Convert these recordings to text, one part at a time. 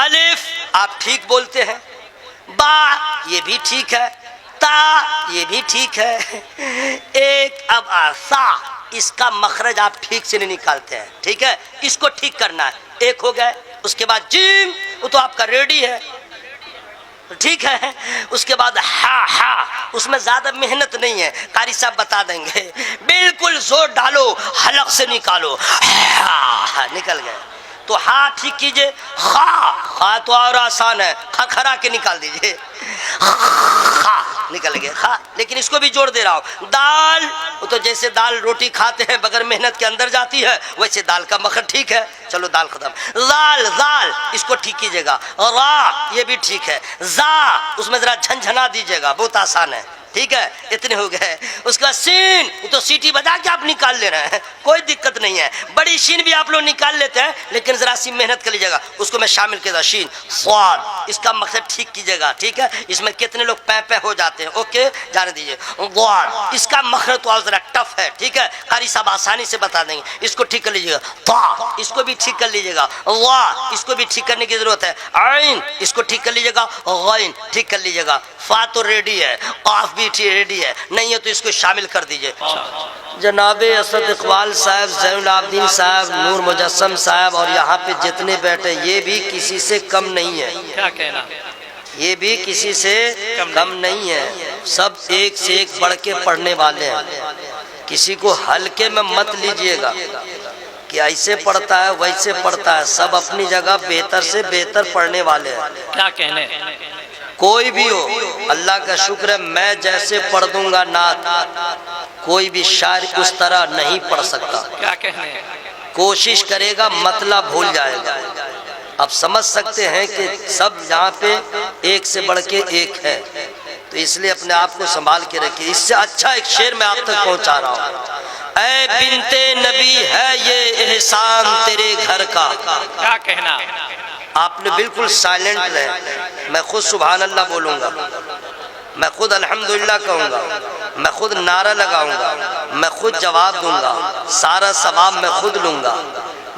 अलिफ आप ठीक बोलते हैं, बा ये भी ठीक है, ता ये भी ठीक है, एक अब सा इसका मखरज आप ठीक से नहीं निकालते हैं, ठीक है, इसको ठीक करना है। एक हो गए, उसके बाद जीम वो तो आपका रेडी है, ठीक है। उसके बाद हा उसमें ज्यादा मेहनत नहीं है, कारी साहब बता देंगे, बिल्कुल जोर डालो, हलक से निकालो, हा निकल गए। तो हा ठीक कीजिए, खा तो और आसान है, खरा के निकाल दीजिए, खा निकल गया खा। लेकिन इसको भी जोड़ दे रहा हूँ, दाल वो तो जैसे दाल रोटी खाते हैं बगैर मेहनत के अंदर जाती है, वैसे दाल का मखर ठीक है, चलो दाल खत्म। लाल दाल इसको ठीक कीजिएगा, रा ये भी ठीक है, जा उसमें जरा झंझना दीजिएगा, बहुत आसान है, ठीक है, इतने हो गए। उसका सीन तो सीटी बजा के आप निकाल ले रहे हैं, कोई दिक्कत नहीं है, बड़ी शीन भी आप लोग निकाल लेते हैं, लेकिन जरा सी मेहनत कर लीजिएगा, उसको मैं शामिल किया। शीन स्वाद इसका मकसद ठीक कीजिएगा, ठीक है, इसमें कितने लोग पै हो जाते हैं, ओके जाने दीजिए। वाद इसका मखरज तो जरा टफ है, ठीक है, कारी साहब आसानी से बता देंगे, इसको ठीक कर लीजिएगा। ता इसको भी ठीक कर लीजिएगा, वाह इसको भी ठीक करने की जरूरत है, आइन इसको ठीक कर लीजिएगा, गैन ठीक कर लीजिएगा, फा तो रेडी है, ऑफ भी रेडी है, नहीं है तो इसको शामिल कर दीजिए। जनाबे असद इकबाल साहब, ज़ैनुल आबिदीन साहब, नूर मुजस्सम साहब और यहाँ पे जितने बैठे ये भी किसी से कम नहीं है, क्या कहना, ये भी किसी से कम नहीं है, सब एक से एक बढ़ के पढ़ने वाले हैं। किसी को हल्के में मत लीजिएगा कि ऐसे पढ़ता है वैसे पढ़ता है, सब अपनी जगह बेहतर से बेहतर पढ़ने वाले हैं। क्या कहने, कोई भी हो, अल्लाह का शुक्र है मैं जैसे पढ़ दूंगा नात, कोई भी शायर उस तरह नहीं पढ़ सकता। क्या कहने, कोशिश करेगा मतलब भूल जाएगा। अब समझ सकते हैं कि सब यहाँ पे एक से बढ़ के एक है, तो इसलिए अपने आप को संभाल के रखिए। इससे अच्छा एक शेर मैं आप तक पहुँचा रहा हूँ, ऐ बिनते नबी है ये एहसान तेरे घर का। क्या कहना, आपने बिल्कुल साइलेंट रहे, मैं खुद सुभान अल्लाह बोलूँगा, मैं खुद अल्हम्दुलिल्लाह कहूँगा, मैं खुद नारा लगाऊंगा, मैं खुद जवाब दूंगा, सारा सवाब मैं खुद लूँगा।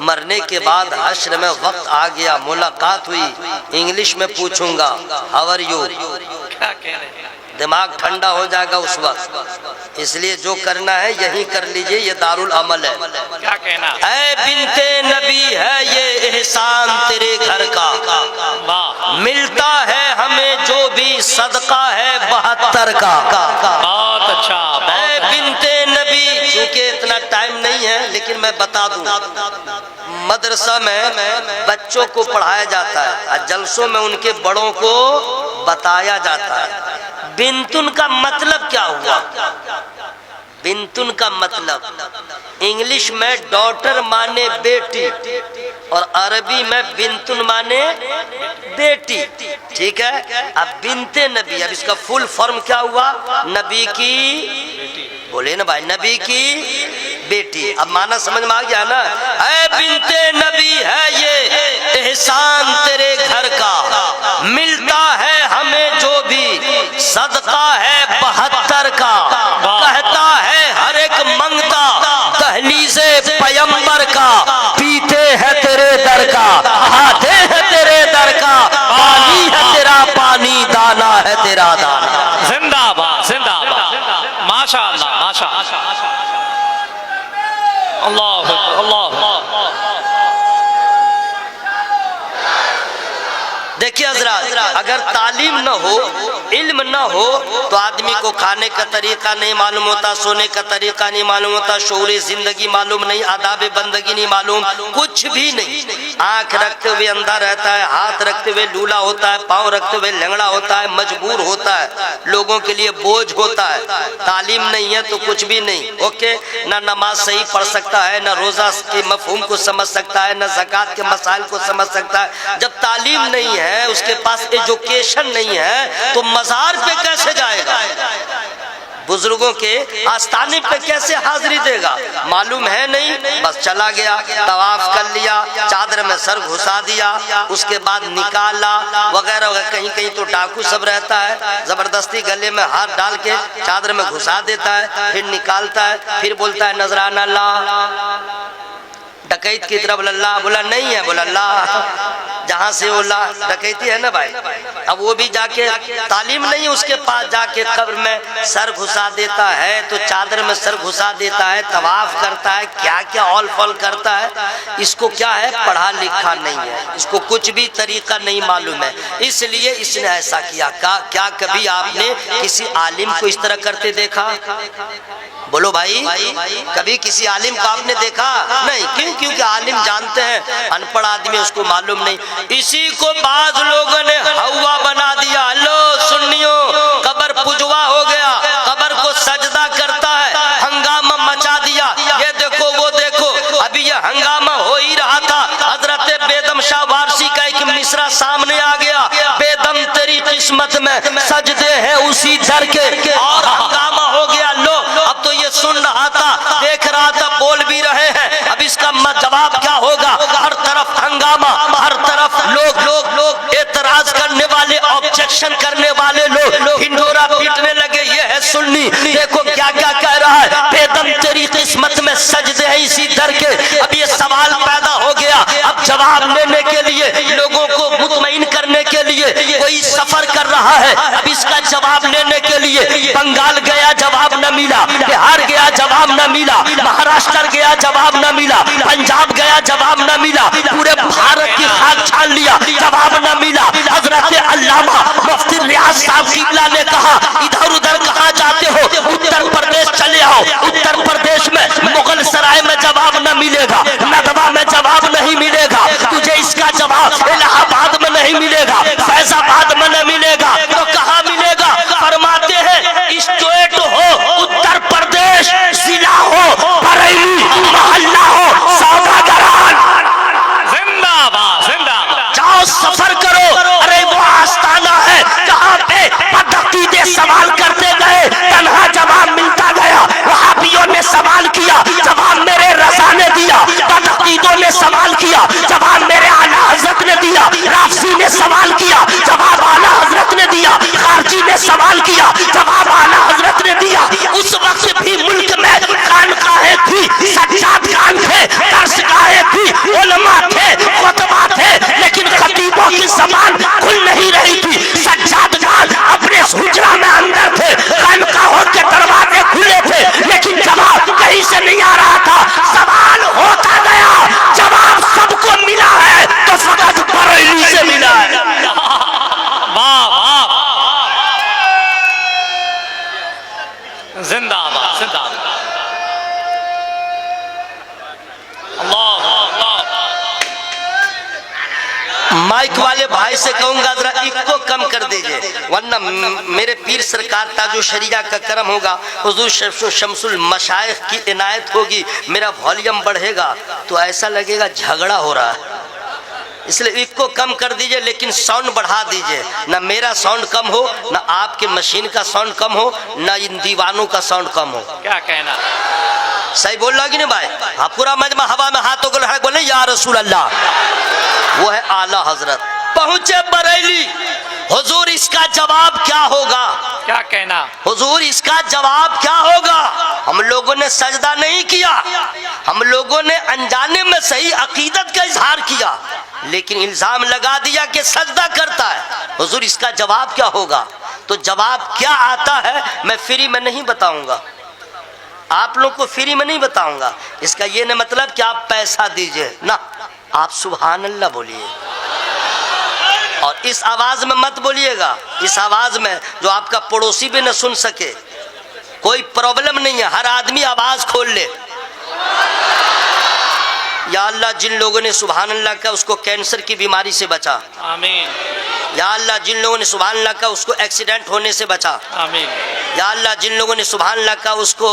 मरने के बाद हश्र में वक्त आ गया, मुलाकात हुई, इंग्लिश में पूछूंगा हाउ आर यू, क्या कहने, दिमाग ठंडा हो जाएगा उस वक्त। इसलिए जो करना है यही कर लीजिए, ये दारुल अमल है। क्या कहना, ऐ बिनते नबी है ये एहसान तेरे घर का, मिलता है हमें जो भी सदका है 72 का। बहुत अच्छा, ऐ बिनते नबी, चूंकि इतना टाइम नहीं है लेकिन मैं बता दूं, मदरसा में बच्चों को पढ़ाया जाता है और जलसों में उनके बड़ों को बताया जाता है। बिंतुन का मतलब क्या हुआ? बिंतुन का मतलब इंग्लिश में डॉटर माने बेटी और अरबी में बिंतुन माने बेटी, ठीक है। अब बिनते नबी, अब इसका फुल फॉर्म क्या हुआ? नबी की, बोले ना भाई, नबी की बेटी। अब माना समझ में आ गया ना? ऐ बिनते नबी है ये एहसान तेरे घर का, मिलता है हमें जो भी सदका है 72 का। कहता है हर एक मंगता दहलीज़े पैगंबर का, पीते हैं तेरे दर का, खाते हैं तेरे दर का, पानी है तेरा पानी, दाना है तेरा दाना। जिंदाबाद जिंदाबाद, माशाअल्लाह माशाअल्लाह, अल्लाह अल्लाह। देखिए हज़रात, अगर तालीम न हो, इल्म न हो तो आदमी को खाने का तरीका नहीं मालूम होता, सोने का तरीका नहीं मालूम होता, शऊर जिंदगी मालूम नहीं, आदाब बंदगी नहीं मालूम, कुछ भी नहीं। आंख रखते हुए अंधा रहता है, हाथ रखते हुए लूला होता है, पाँव रखते हुए लंगड़ा होता है, मजबूर होता है, लोगों के लिए बोझ होता है। तालीम नहीं है तो कुछ भी नहीं, ओके। ना नमाज सही पढ़ सकता है, ना रोजा के मफहूम को समझ सकता है, ना ज़कात के मसाइल को समझ सकता है। जब तालीम नहीं है, उसके पास एजुकेशन नहीं है, तो मज़ार पे कैसे जाएगा? बुजुर्गों के आस्थाने पे कैसे हाजिरी देगा? मालूम है नहीं, बस चला गया, तवाफ कर लिया, चादर में सर घुसा दिया, उसके बाद निकाला वगैरह वगैरह। कहीं कहीं तो डाकू सब रहता है, जबरदस्ती गले में हाथ डाल के चादर में घुसा देता है, फिर निकालता है, फिर बोलता है नजराना ला, डकैत की तरफ लल्ला बोला नहीं है, बोला अल्लाह जहाँ से वो डकैती है ना भाई, अब वो भी जाके तालीम नहीं उसके पास जाके कब्र में सर घुसा देता है, तो चादर में सर घुसा देता है, तवाफ करता है, क्या क्या ऑल फॉल करता है। इसको क्या है, पढ़ा लिखा नहीं है, इसको कुछ भी तरीका नहीं मालूम है, इसलिए इसने ऐसा किया। क्या कभी आपने किसी आलिम को इस तरह करते देखा? बोलो भाई, कभी किसी आलिम को आपने देखा? नहीं। क्यों? क्योंकि आलिम जानते हैं, अनपढ़ आदमी उसको मालूम नहीं। इसी को बाज लोगों ने हवा बना दिया। लो सुन्नियों, कब्र पुजवा हो गया, कब्र को सजदा करता है, हंगामा मचा दिया। ये देखो वो देखो, अभी ये हंगामा हो ही रहा था, हजरत बेदम शाह वारसी का एक मिसरा सामने आ गया, बेदम तेरी किस्मत में सजदे हैं उसी दर के, और हंगामा हो गया। लो अब तो ये सुन रहा था, देख रहा था, बोल भी रहे हैं, अब इसका जवाब क्या होगा? हर तरफ हंगामा, हर तरफ लोग एतराज करने वाले, ऑब्जेक्शन करने वाले लोग हिंडोरा पीटने लगे। ये है सुन्नी, देखो क्या क्या कह रहा है, बेदम तेरी किस्मत में सजदे हैं इसी दर के। अब ये सवाल पैदा हो गया, अब जवाब लेने के लिए, लोगों को मुतमईन करने के लिए कोई सफर कर रहा है। अब इसका जवाब लेने के लिए बंगाल गया, जवाब न मिला, बिहार गया, जवाब न मिला, महाराष्ट्र गया, जवाब न मिला, पंजाब गया, जवाब न मिला, पूरे भारत की खाक छान लिया, जवाब न मिला। हजरत अल्लामा मुफ्ती रियाज साहब किबला ने कहा, इधर उधर कहाँ जाते हो, उत्तर प्रदेश चले आओ। उत्तर प्रदेश में मुगल सराय में जवाब न मिलेगा, नदवा में जवाब नहीं मिलेगा, तुझे इसका जवाब इलाहाबाद में नहीं मिलेगा, फैजाबाद में नहीं मिलेगा, तो कहाँ मिलेगा? फरमाते हैं स्टेट हो उत्तर प्रदेश, जिला हो बरेली, मोहल्ला हो सौदागरान, जिंदाबाद जिंदाबाद। जाओ सफर करो। अरे वो आस्थाना है जहाँ पे बदअकीदे सवाल करते गए, तन्हा जवाब मिलता गया। वहाबियों ने सवाल किया, जवाब मेरे रज़ा ने दिया। बदअकीदों ने सवाल किया, जवाब मेरे आला हजरत ने दिया। राफजी ने सवाल किया, जवाब आला हजरत ने दिया। खारजी ने सवाल किया, जवाब आला हजरत ने दिया। उस वक्त भी मुल्क में खानकाहें थी, सज्जाद खान थे, दर्शगाहें थी, उलमा थे, खुतबा थे, लेकिन खतीबों की ज़बान खुल नहीं रही थी। सज्जाद खान अपने हुजरा में अंदर थे, खानकाहों के दरवाजे खुले थे, लेकिन जवाब कहीं से नहीं आ रहा था। सवाल होता गया, जवाब सबको मिला है, तो फकत बरेली से मिला है। वाह वाह, जिंदाबाद जिंदाबाद। अल्लाह अल्लाह। माइक वाले भाई से कहूंगा जरा इको कम कर दीजिए, वरना मेरे पीर सरकार ताजो शरिया का करम होगा, हुजूर शमसुल मशाइख की इनायत होगी, मेरा वॉल्यूम बढ़ेगा तो ऐसा लगेगा झगड़ा हो रहा है, इसलिए इको कम कर दीजिए, लेकिन साउंड बढ़ा दीजिए। ना मेरा साउंड कम हो, ना आपके मशीन का साउंड कम हो, ना इन दीवानों का साउंड कम हो। क्या कहना, सही बोल रहा कि नहीं भाई? हाँ, पूरा मजमा हवा में हाथों को लहरा बोले या रसूल अल्लाह। वो है आला हजरत पहुंचे बरेली। हुजूर इसका जवाब क्या होगा? क्या कहना, हुजूर इसका जवाब क्या होगा? हम लोगों ने सजदा नहीं किया, हम लोगों ने अनजाने में सही अकीदत का इजहार किया, लेकिन इल्जाम लगा दिया कि सजदा करता है। हुजूर इसका जवाब क्या होगा? तो जवाब क्या आता है मैं फ्री में नहीं बताऊंगा, आप लोग को फ्री में नहीं बताऊंगा। इसका ये न मतलब कि आप पैसा दीजिए ना, आप सुभान अल्लाह बोलिए, और इस आवाज में मत बोलिएगा, इस आवाज में जो आपका पड़ोसी भी न सुन सके। कोई प्रॉब्लम नहीं है, हर आदमी आवाज खोल ले। या अल्लाह जिन लोगों ने सुभान अल्लाह का उसको कैंसर की बीमारी से बचा, आमीन। या अल्लाह जिन लोगों ने सुभान अल्लाह का उसको एक्सीडेंट होने से बचा, आमीन। या अल्लाह जिन लोगों ने सुभान अल्लाह का उसको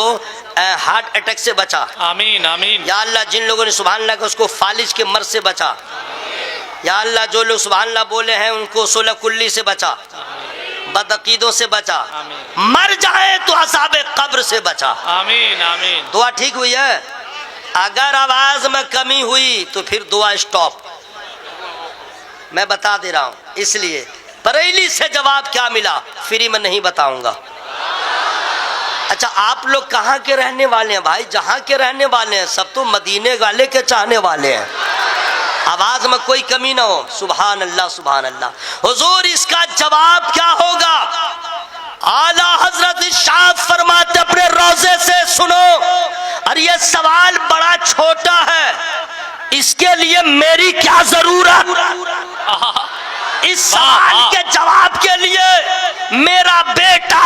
हार्ट अटैक से बचा, आमीन आमीन। या अल्लाह जिन लोगों ने सुभान अल्लाह का उसको फालिज के मर्ज से बचा, या अल्लाह जो लोग सुभान अल्लाह बोले हैं उनको सोलह कुल्ली से बचा, बदअकीदों से बचा, मर जाए तो असाबे कब्र से बचा। आमीन आमीन। दुआ ठीक हुई है? अगर आवाज में कमी हुई तो फिर दुआ स्टॉप, मैं बता दे रहा हूं। इसलिए बरेली से जवाब क्या मिला फ्री में नहीं बताऊंगा। अच्छा आप लोग कहाँ के रहने वाले हैं भाई? जहाँ के रहने वाले हैं सब तो मदीने वाले के चाहने वाले हैं। आवाज में कोई कमी ना हो। सुभान अल्लाह सुभान अल्लाह। हुजूर इसका जवाब क्या होगा? आला हजरत इरशाद फरमाते अपने रोजे से सुनो, अरे ये सवाल बड़ा छोटा है, इसके लिए मेरी क्या जरूरत? इस सवाल के जवाब के लिए मेरा बेटा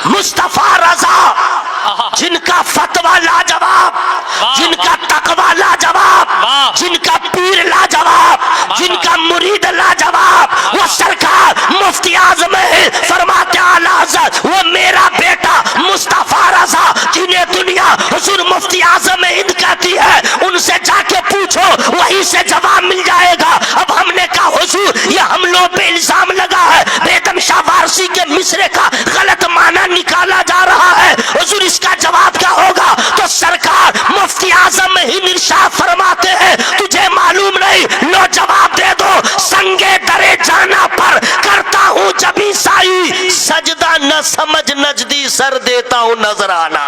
मुस्तफा रजा, जिनका फतवा लाजवाब, जिनका तकवा लाजवाब, जिनका पीर लाजवाब, जिनका मुरीद लाजवाब, वो सरकार मुफ्ती आज़म फरमाते आला हज़रत, वो मेरा बेटा मुस्तफा रजा, जिन्हें दुनिया हुजूर मुफ्ती आज़म हिंद कहती है, उनसे जाके पूछो, वहीं से जवाब मिल जाएगा। अब हमने कहा हुजूर ये हम लोग पे इल्जाम लगा है, बेगम शाह वारसी के मिसरे का गलत माना निकाला जा रहा है, हुजूर इसका जवाब क्या होगा? तो सरकार मुफ्ती आज़म हिंद इरशाद फरमाते हैं, तुझे मालूम नहीं? लो जवाब दे दो। संगे दरे जाना पर करता हूँ जब ईसाई, सजदा न समझ नजदी सर देता हूँ नजराना।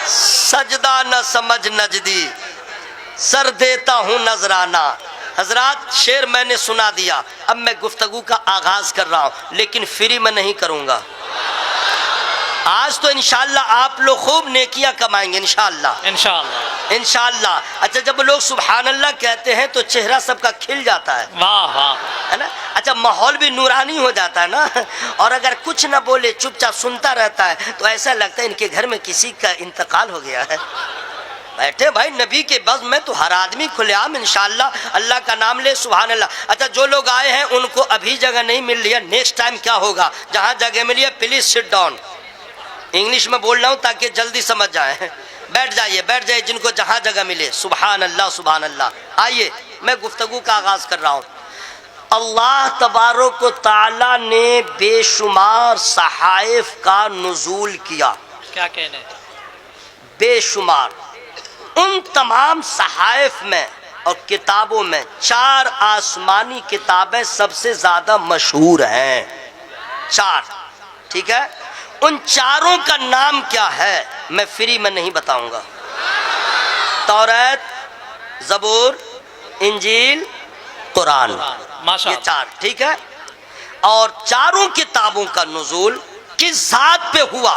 सजदा न समझ नजदी सर देता हूँ नजराना। हजरात शेर मैंने सुना दिया, अब मैं गुफ्तगू का आगाज कर रहा हूँ, लेकिन फ्री में नहीं करूँगा। आज तो इंशाअल्लाह आप लोग खूब नेकियां कमाएंगे इंशाअल्लाह इंशाअल्लाह इंशाअल्लाह। अच्छा जब लोग सुभान अल्लाह कहते हैं तो चेहरा सबका खिल जाता है, वाह वाह, है ना? अच्छा माहौल भी नूरानी हो जाता है ना। और अगर कुछ ना बोले चुपचाप सुनता रहता है तो ऐसा लगता है इनके घर में किसी का इंतकाल हो गया है। बैठे भाई नबी के बज़ में तो हर आदमी खुलेआम इंशाअल्लाह अल्लाह का नाम ले, सुभान अल्लाह। अच्छा जो लोग आए हैं उनको अभी जगह नहीं मिल रही है, नेक्स्ट टाइम क्या होगा, जहाँ जगह मिली है प्लीज सिट डाउन। इंग्लिश में बोल रहा हूँ ताकि जल्दी समझ जाए। बैठ जाइए जिनको जहाँ जगह मिले। सुभान अल्लाह सुभान अल्लाह। आइए मैं गुफ्तगू का आगाज कर रहा हूँ। अल्लाह तबारक व तआला ने बेशुमार सहाइफ का नुज़ूल किया। क्या कहने? बेशुमार। उन तमाम सहाइफ में और किताबों में 4 आसमानी किताबें सबसे ज्यादा मशहूर हैं। 4, ठीक है? उन चारों का नाम क्या है मैं फ्री में नहीं बताऊंगा। तौरात, ज़बूर, इंजील, कुरान, ये 4, ठीक है? और चारों किताबों का नुज़ूल किस ज़ात पे हुआ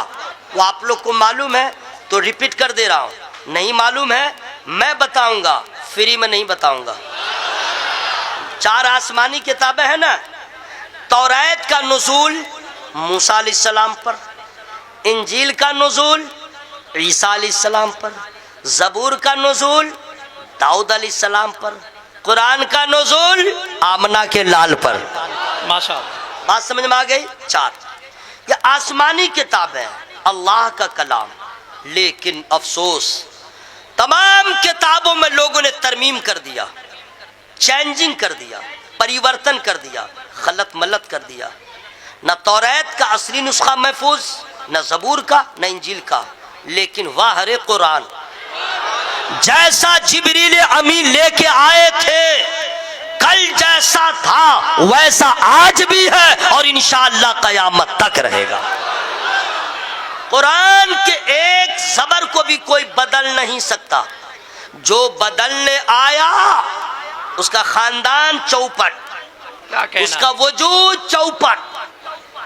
वो आप लोग को मालूम है तो रिपीट कर दे रहा हूं, नहीं मालूम है मैं बताऊंगा, फ्री में नहीं बताऊंगा। 4 आसमानी किताबें हैं ना। तौरात का नुज़ूल मूसा अलैहिस्सलाम पर, इंजील का नुज़ूल ईसा अलैहिस्सलाम पर, ज़बूर का नुज़ूल दाऊद अलैहिस्सलाम पर, कुरान का नुज़ूल आमना के लाल पर। माशाअल्लाह, बात समझ में आ गई? 4 ये आसमानी किताबें अल्लाह का कलाम। लेकिन अफसोस तमाम किताबों में लोगों ने तरमीम कर दिया, चेंजिंग कर दिया, परिवर्तन कर दिया, गलत मलत कर दिया। न तौरात का असली नुस्खा महफूज, न ज़बूर का, न इंजील का। लेकिन वाह रे कुरान, जैसा जिब्रील अमीन लेके आए थे कल जैसा था वैसा आज भी है और इंशाअल्लाह क़यामत तक रहेगा। कुरान के एक ज़बर को भी कोई बदल नहीं सकता। जो बदलने आया उसका खानदान चौपट, क्या कहना? उसका वजूद चौपट।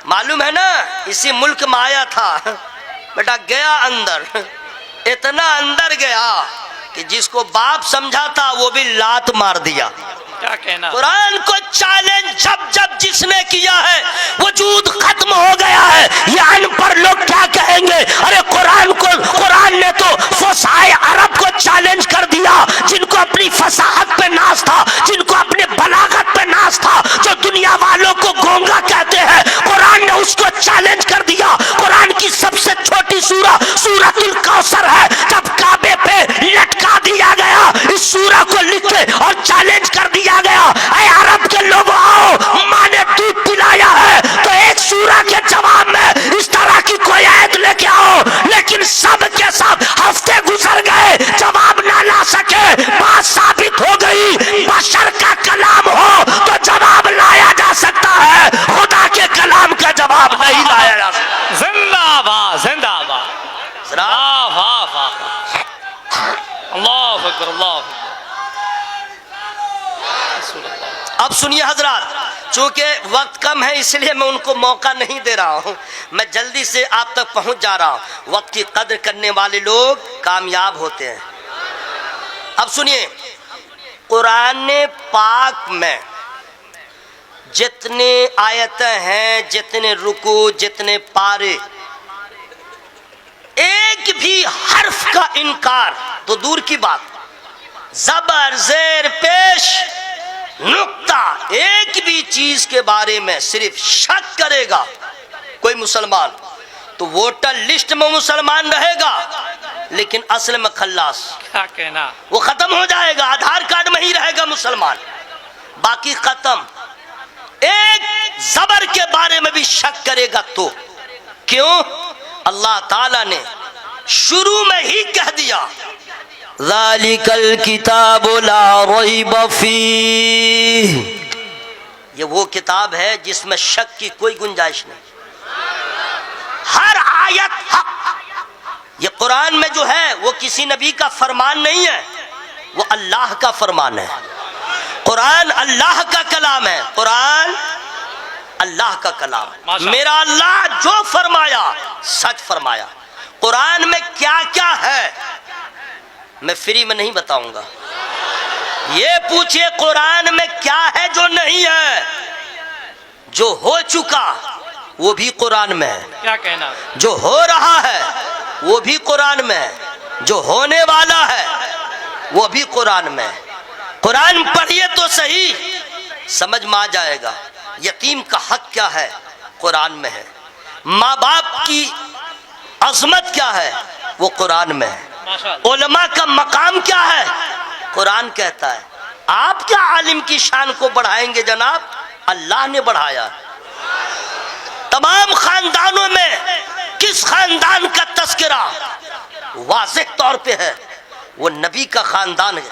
मालूम है ना, इसी मुल्क में आया था बेटा, गया अंदर, इतना अंदर गया कि जिसको बाप समझा था वो भी लात मार दिया। क्या कहना? कुरान को चैलेंज जब जब जिसने किया है वजूद खत्म हो गया है। ये अनपढ़ लोग क्या कहेंगे? अरे कुरान ने तो फसाए अरब को चैलेंज कर दिया, जिनको अपनी फसाहत पे नाज था, जिनको अपने बलागत पे नाज था, जो दुनिया वालों को गोंगा कहते हैं, कुरान ने उसको चैलेंज कर दिया। कुरान की सबसे छोटी सूरतुल कौसर है, जब काबे पे लटका दिया गया इस सूरा को लिख के और चैलेंज कर दिया गया, ऐ अरब के लोगों आओ, माँ ने दूध पिलाया है तो एक सूरा के जवाब में इस तरह की कोई आयत लेके आओ। लेकिन सब के सब हफ्ते गुजर गए, जवाब ना ला सके। बात साबित हो गई रसूल अल्लाह। अब सुनिए हजरात, चूंकि वक्त कम है इसलिए मैं उनको मौका नहीं दे रहा हूँ, मैं जल्दी से आप तक पहुँच जा रहा हूँ। वक्त की कद्र करने वाले लोग कामयाब होते हैं। अब सुनिए, कुरान पाक में जितने आयतें हैं, जितने रुकू, जितने पारे, एक भी हर्फ का इनकार तो दूर की बात, जबर जेर पेश नुक्ता, एक भी चीज के बारे में सिर्फ शक करेगा कोई मुसलमान तो वोटर लिस्ट में मुसलमान रहेगा, लेकिन असल में खल्लास, क्या कहना, वो खत्म हो जाएगा, आधार कार्ड में ही रहेगा मुसलमान, बाकी खत्म। एक जबर के बारे में भी शक करेगा तो क्यों? अल्लाह ताला ने शुरू में ही कह दिया, ज़ालिकल किताबु ला रैब फीह, ये वो किताब है जिसमें शक की कोई गुंजाइश नहीं, हर आयत हक। ये कुरान में जो है वो किसी नबी का फरमान नहीं है, वो अल्लाह का फरमान है। कुरान अल्लाह का कलाम है, कुरान अल्लाह का कलाम। मेरा अल्लाह जो फरमाया सच फरमाया। कुरान में क्या क्या है मैं फ्री में नहीं बताऊंगा, ये पूछिए कुरान में क्या है जो नहीं है। जो हो चुका वो भी कुरान में है, क्या कहना, जो हो रहा है वो भी कुरान में है, जो होने वाला है वो भी कुरान में है। कुरान पढ़िए तो सही, समझ में आ जाएगा। यतीम का हक क्या है कुरान में है, माँ बाप की अजमत क्या है वो कुरान में है, उलमा का मकाम क्या है कुरान कहता है। आप क्या आलिम की शान को बढ़ाएंगे जनाब, अल्लाह ने बढ़ाया। तमाम खानदानों में किस खानदान का तस्करा वाज़ेह तौर पे है, वो नबी का खानदान है,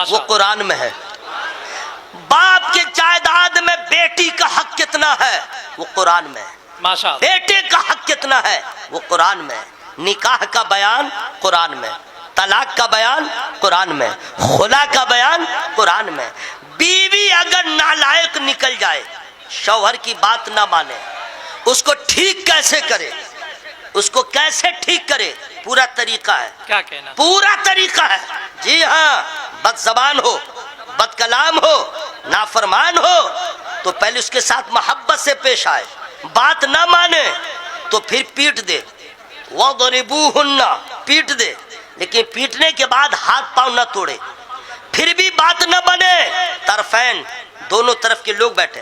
वो कुरान में है। बाप के जायदाद में बेटी का हक कितना है वो कुरान में है, बेटे का हक कितना है वो कुरान में है। निकाह का बयान कुरान में, तलाक का बयान कुरान में, खुला का बयान कुरान में। बीवी अगर नालायक निकल जाए, शौहर की बात ना माने, उसको ठीक कैसे करे, उसको कैसे ठीक करे, पूरा तरीका है। क्या कहना, पूरा तरीका है। जी हाँ, बदजबान हो, बदकलाम हो, नाफरमान हो तो पहले उसके साथ मोहब्बत से पेश आए, बात ना माने तो फिर पीट दे, वज़रिबूहुन्ना, पीट दे, लेकिन पीटने के बाद हाथ पांव न तोड़े। फिर भी बात न बने, तरफैन, दोनों तरफ के लोग बैठे,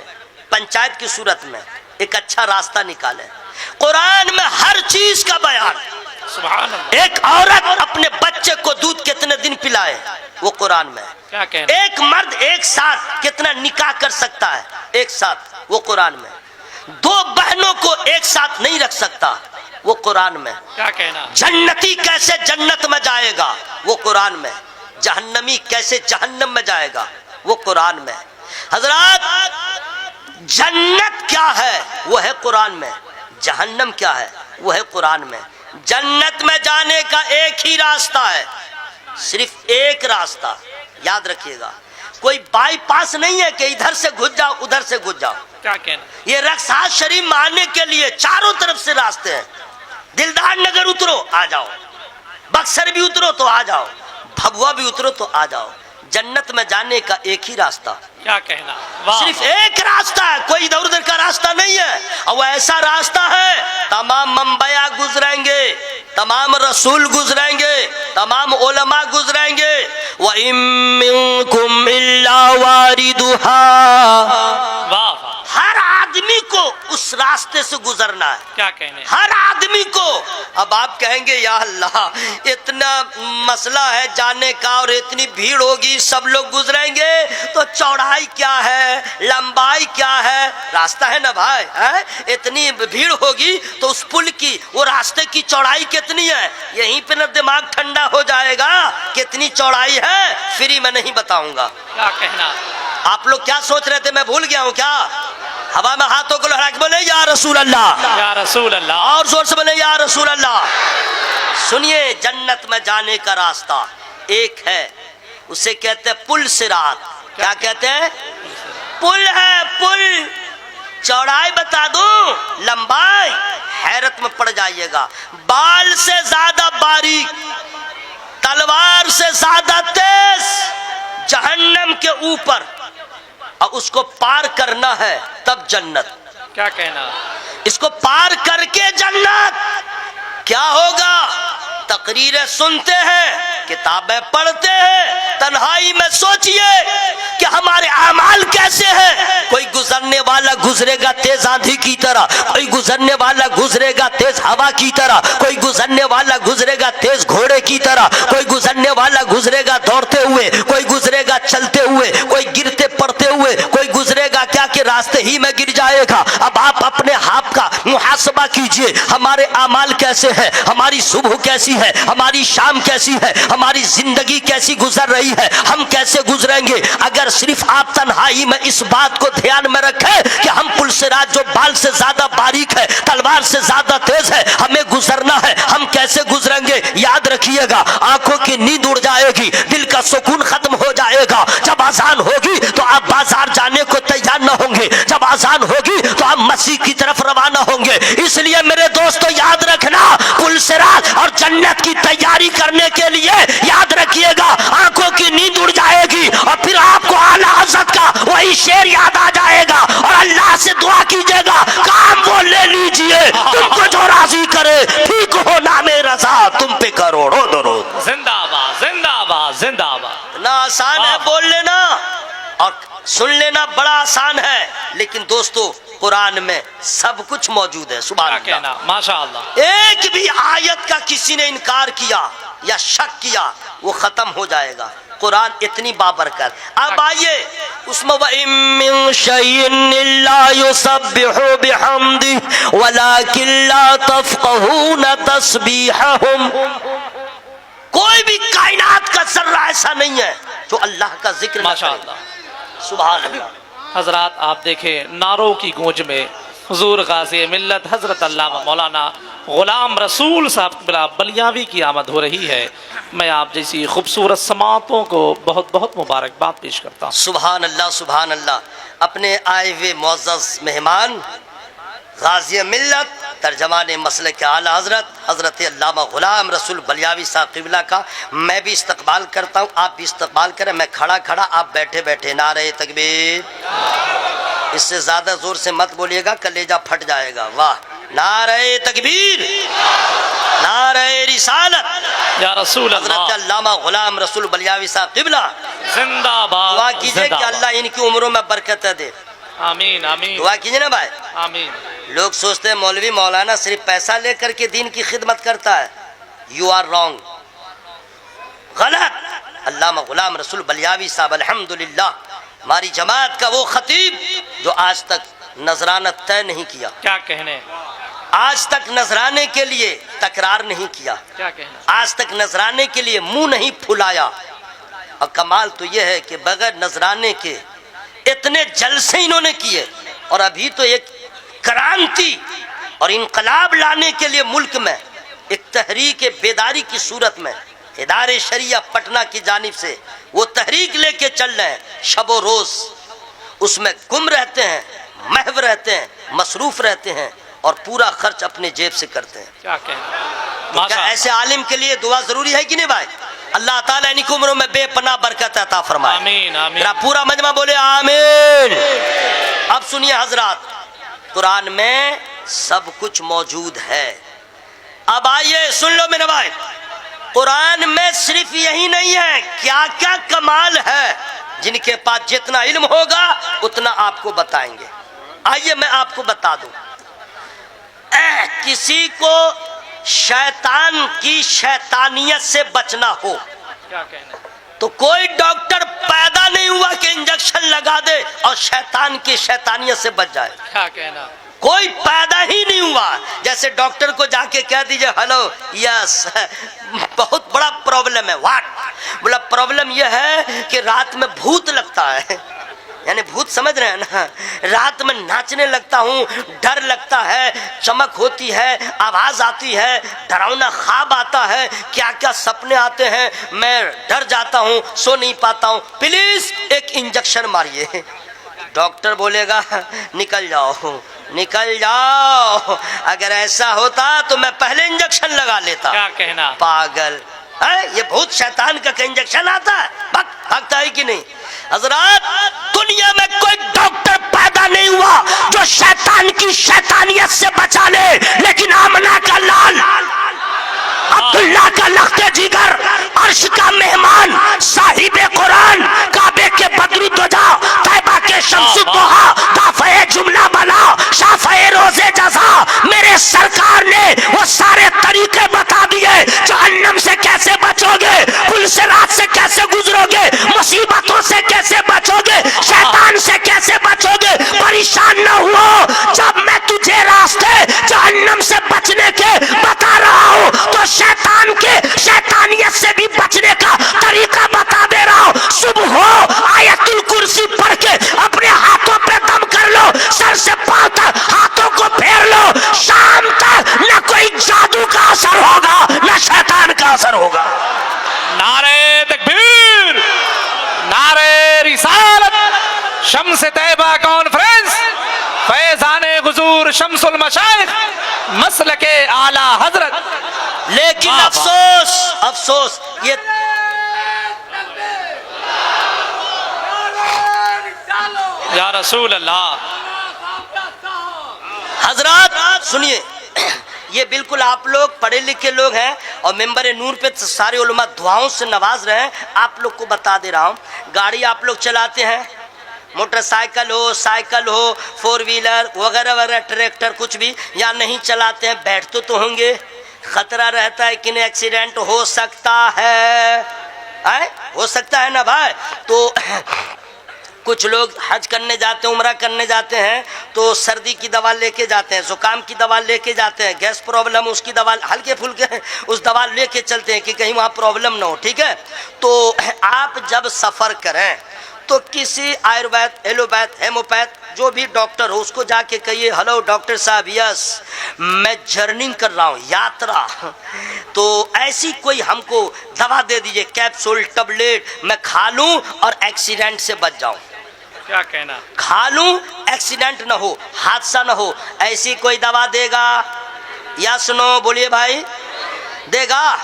पंचायत की सूरत में एक अच्छा रास्ता निकाले। कुरान में हर चीज का बयान। सुभान अल्लाह। एक औरत अपने बच्चे को दूध कितने दिन पिलाए वो कुरान में। क्या कहना? एक मर्द एक साथ कितना निकाह कर सकता है एक साथ, वो कुरान में। दो बहनों को एक साथ नहीं रख सकता, वो कुरान में। क्या कहना? जन्नती कैसे जन्नत में जाएगा वो कुरान में, जहन्नमी कैसे जहन्नम में जाएगा वो कुरान में। हजरात, जन्नत क्या है वो है कुरान में, जहन्नम क्या है वो है कुरान में। जन्नत में जाने का एक ही रास्ता है, सिर्फ एक रास्ता, याद रखिएगा। कोई बाईपास नहीं है कि इधर से घुस जाओ उधर से घुस जाओ। क्या कहना? ये रक्सात शरीफ में आने के लिए चारों तरफ से रास्ते हैं। दिलदार नगर उतरो आ जाओ, बक्सर भी उतरो तो आ जाओ, भभुआ भी उतरो तो आ जाओ। जन्नत में जाने का एक ही रास्ता। क्या कहना? सिर्फ एक रास्ता है, कोई इधर उधर का रास्ता नहीं है। और वो ऐसा रास्ता है, तमाम अंबिया गुजरेंगे, तमाम रसूल गुजरेंगे, तमाम उलमा गुजरेंगे। व इम मिनकुम इल्ला वारिदुहा, हर आदमी को उस रास्ते से गुजरना है। क्या कहने? हर आदमी को। अब आप कहेंगे या अल्लाह, इतना मसला है जाने का और इतनी भीड़ होगी, सब लोग गुजरेंगे तो चौड़ाई क्या है, लंबाई क्या है? रास्ता है ना भाई, है? इतनी भीड़ होगी तो उस पुल की, वो रास्ते की चौड़ाई कितनी है, यहीं पे ना दिमाग ठंडा हो जाएगा। कितनी चौड़ाई है फ्री में नहीं बताऊंगा। क्या कहना? आप लोग क्या सोच रहे थे, मैं भूल गया हूँ क्या? हवा में हाथों को लहरा के बोले या रसूल अल्लाह, या रसूल अल्लाह, और जोर से बोले या रसूल अल्लाह। सुनिए, जन्नत में जाने का रास्ता एक है, उसे कहते हैं पुल सिरात। क्या कहते हैं? पुल है पुल, चौड़ाई बता दूं, लंबाई, हैरत में पड़ जाइएगा। बाल से ज्यादा बारीक, तलवार से ज्यादा तेज, जहन्नम के ऊपर, और उसको पार करना है तब जन्नत। क्या कहना? इसको पार करके जन्नत। क्या होगा? तकरीरें सुनते हैं, किताबें पढ़ते हैं, तन्हाई में सोचिए कि हमारे अमाल कैसे हैं। कोई गुजरने वाला गुजरेगा तेज आंधी की तरह, कोई गुजरने वाला गुजरेगा तेज हवा की तरह, कोई गुजरने वाला गुजरेगा तेज घोड़े की तरह, कोई गुजरने वाला गुजरेगा दौड़ते हुए, कोई गुजरेगा चलते हुए, कोई गिरते पड़ते हुए, कोई गुजरेगा क्या कि रास्ते ही में गिर जाएगा। अब आप अपने आप का मुहासबा कीजिए, हमारे अमाल कैसे हैं, हमारी सुबह कैसी है, हमारी शाम कैसी है, हमारी जिंदगी कैसी गुजर रही है, हम कैसे गुजरेंगे। अगर सिर्फ आप तन्हाई में इस बात को ध्यान में रखें कि हम पुलसिराज जो बाल से ज्यादा बारीक है, तलवार से ज्यादा तेज है, हमें गुजरना है, हम कैसे गुजरेंगे। याद रखिएगा, आंखों की नींद उड़ जाएगी, दिल का सुकून खत्म हो जाएगा। जब आजान होगी तो आप बाजार जाने को तैयार न होंगे, जब आजान होगी तो आप मस्जिद की तरफ रवाना होंगे। इसलिए मेरे दोस्तों याद रखना, पुलसिराज और जन्नत की तैयारी करने के लिए याद रखिएगा, आंखों की नींद उड़ जाएगी और फिर आपको आला हज़रत का वही शेर याद आ जाएगा और अल्लाह से दुआ कीजिएगा, काम वो ले लीजिए, तुमको जो राजी करे, ठीक हो नामे रजा तुम पे करोड़ों दरूद। जिंदाबाद जिंदाबाद जिंदाबाद। ना आसान है बोल लेना और सुन लेना बड़ा आसान है, लेकिन दोस्तों कुरान में सब कुछ मौजूद है। सुभान अल्लाह। कहना माशाअल्लाह। एक भी आयत का किसी ने इनकार किया या शक किया वो खत्म हो जाएगा। कुरान इतनी बाबरकत। अब आइए उसमें वइम मिन शैइन इल्ला युसब्बिहु बिहम्दिही वलाकिन ला तफ़क़हून तस्बीहहुम। कोई भी कायनात का जर्रा ऐसा नहीं है जो अल्लाह का जिक्र न करे। सुभान अल्लाह। हजरात आप देखें, नारों की गूंज में हुजूर गाज़ी मिल्लत हजरत अल्लामा मौलाना गुलाम रसूल साहब बलियावी की आमद हो रही है। मैं आप जैसी खूबसूरत समातों को बहुत बहुत मुबारकबाद पेश करता हूँ। सुभान अल्लाह सुभान अल्लाह। अपने आए हुए मुअज़्ज़ज़ मेहमान गाज़ी मिल्लत तर्जमान मसले के आला हजरत हजरत अल्लामा गुलाम रसूल बलियावी साहब क़िबला का मैं भी इस्तकबाल करता हूँ, आप भी इस्तकबाल करें। मैं खड़ा खड़ा, आप बैठे बैठे। नारे तकबीर। इससे ज़्यादा ज़ोर से मत बोलिएगा, कलेजा फट जाएगा। वाह, नारे तकबीर, नारे रिसालत या रसूल हजरत अल्लामा गुलाम रसूल बलियावी साहब क़िबला जिंदाबाद। दुआ कीजिए कि अल्लाह इनकी उम्रों में बरकत दे। आमीन आमीन। दुआ कीजिए ना भाई। आमीन। लोग सोचते हैं मौलवी मौलाना सिर्फ पैसा लेकर के दीन की खिदमत करता है। यू आर रॉन्ग, गलत। अल्लामा गुलाम रसूल बलियावी साहब अल्हम्दुलिल्लाह हमारी जमात का वो खतीब जो आज तक नजराना तय नहीं किया। क्या कहने? आज तक नजराने के लिए तकरार नहीं किया। क्या कहना? आज तक नजराने के लिए मुंह नहीं फुलाया। और कमाल तो यह है कि बगैर नजराने के इतने जलसे इन्होंने किए। और अभी तो एक क्रांति और इनकलाब लाने के लिए मुल्क में एक तहरीक बेदारी की सूरत में इदारे शरिया पटना की जानिब से वो तहरीक लेके चल रहे हैं। शबो रोज उसमें गुम रहते हैं, महव रहते हैं, मसरूफ रहते हैं और पूरा खर्च अपने जेब से करते हैं। क्या कहना? तो क्या ऐसे आलिम के लिए दुआ जरूरी है कि नहीं भाई? अल्लाह ताला इनकी उम्रों में बेपनाह बरकत अता फरमाए। आमीन आमीन। पूरा मजमा बोले आमीन। अब सुनिए हजरात, कुरान में सब कुछ मौजूद है। अब आइए सुन लो मेरे भाई, कुरान में सिर्फ यही नहीं है, क्या क्या कमाल है। जिनके पास जितना इल्म होगा उतना आपको बताएंगे। आइए मैं आपको बता दूं, किसी को शैतान की शैतानियत से बचना हो क्या कहना? तो कोई डॉक्टर पैदा नहीं हुआ कि इंजेक्शन लगा दे और शैतान की शैतानियत से बच जाए। क्या कहना? कोई पैदा ही नहीं हुआ। जैसे डॉक्टर को जाके कह दीजिए हेलो यस बहुत बड़ा प्रॉब्लम है, व्हाट? बोला प्रॉब्लम यह है कि रात में भूत लगता है। यानी भूत समझ रहे हैं ना, रात में नाचने लगता हूँ, डर लगता है, चमक होती है, आवाज आती है, डरावना ख्वाब आता है, क्या क्या सपने आते हैं, मैं डर जाता हूँ, सो नहीं पाता हूँ, प्लीज एक इंजेक्शन मारिए। डॉक्टर बोलेगा निकल जाओ निकल जाओ। अगर ऐसा होता तो मैं पहले इंजेक्शन लगा लेता। क्या कहना, पागल है, ये भूत शैतान का इंजेक्शन आता है, भागता है कि नहीं? हजरत, दुनिया में कोई डॉक्टर पैदा नहीं हुआ जो शैतान की शैतानियत से बचा ले, लेकिन आमना का लाल, अब्दुल्ला का लख्ते जिगर, अर्श का मेहमान, साहिबे कुरान, काबे के बदरुद्दोजा, तैबा के शम्सुद्दोहा, दाफ़े जुमला बला, शाफ़े रोज़े जज़ा, मेरे सरकार ने वो सारे तरीके बता दिए। जहन्नम से कैसे बचोगे, पुलसिरात से कैसे गुजरोगे, मुसीबतों से कैसे बचोगे, शैतान से कैसे बचोगे। परेशान न हुओ, जब मैं तुझे रास्ते जहन्नम से बचने के बता रहा हूँ तो शैतान के शैतानियत से भी बचने का तरीका बता दे रहा हूँ। सुबह हो आयतुल कुर्सी पढ़ के अपने हाथों पे दम कर लो, सर से पांव तक हाथों को फेर लो। शाम तक न कोई जादू का असर होगा न शैतान का असर होगा। नारे तकबीर, नारे रिसालत, शम्स तैबा कॉन्फ्रेंस, फैजाने हुजूर शम्सुल मशाइख, मसलके आला हजरत। लेकिन अफसोस अफसोस ये या रसूल अल्लाह। हजरत सुनिए, ये बिल्कुल आप लोग पढ़े लिखे लोग हैं और मेंबर नूर पे सारे उलमा दुआओं से नवाज रहे हैं। आप लोग को बता दे रहा हूँ, गाड़ी आप लोग चलाते हैं, मोटरसाइकिल हो, साइकिल हो, फोर व्हीलर वगैरह वगैरह, ट्रैक्टर, कुछ भी, या नहीं चलाते हैं, बैठते तो होंगे, खतरा रहता है कि नहीं एक्सीडेंट हो सकता है, हो सकता है ना भाई। तो कुछ लोग हज करने जाते हैं, उम्रा करने जाते हैं, तो सर्दी की दवा लेके जाते हैं, जुकाम की दवा लेके जाते हैं, गैस प्रॉब्लम उसकी दवा, हल्के फुल्के उस दवा लेके चलते हैं कि कहीं वहाँ प्रॉब्लम ना हो, ठीक है। तो आप जब सफ़र करें तो किसी आयुर्वेद, एलोपैथ, हेमोपैथ जो भी डॉक्टर हो उसको जाके कहिए, हेलो डॉक्टर साहब, यस मैं जर्निंग कर रहा हूँ, यात्रा, तो ऐसी कोई हमको दवा दे दीजिए, कैप्सूल, टैबलेट, मैं खा लूँ और एक्सीडेंट से बच जाऊँ। क्या कहना, खा लूँ, एक्सीडेंट ना हो, हादसा ना हो, ऐसी कोई दवा देगा? या सुनो, बोलिए भाई, देगा?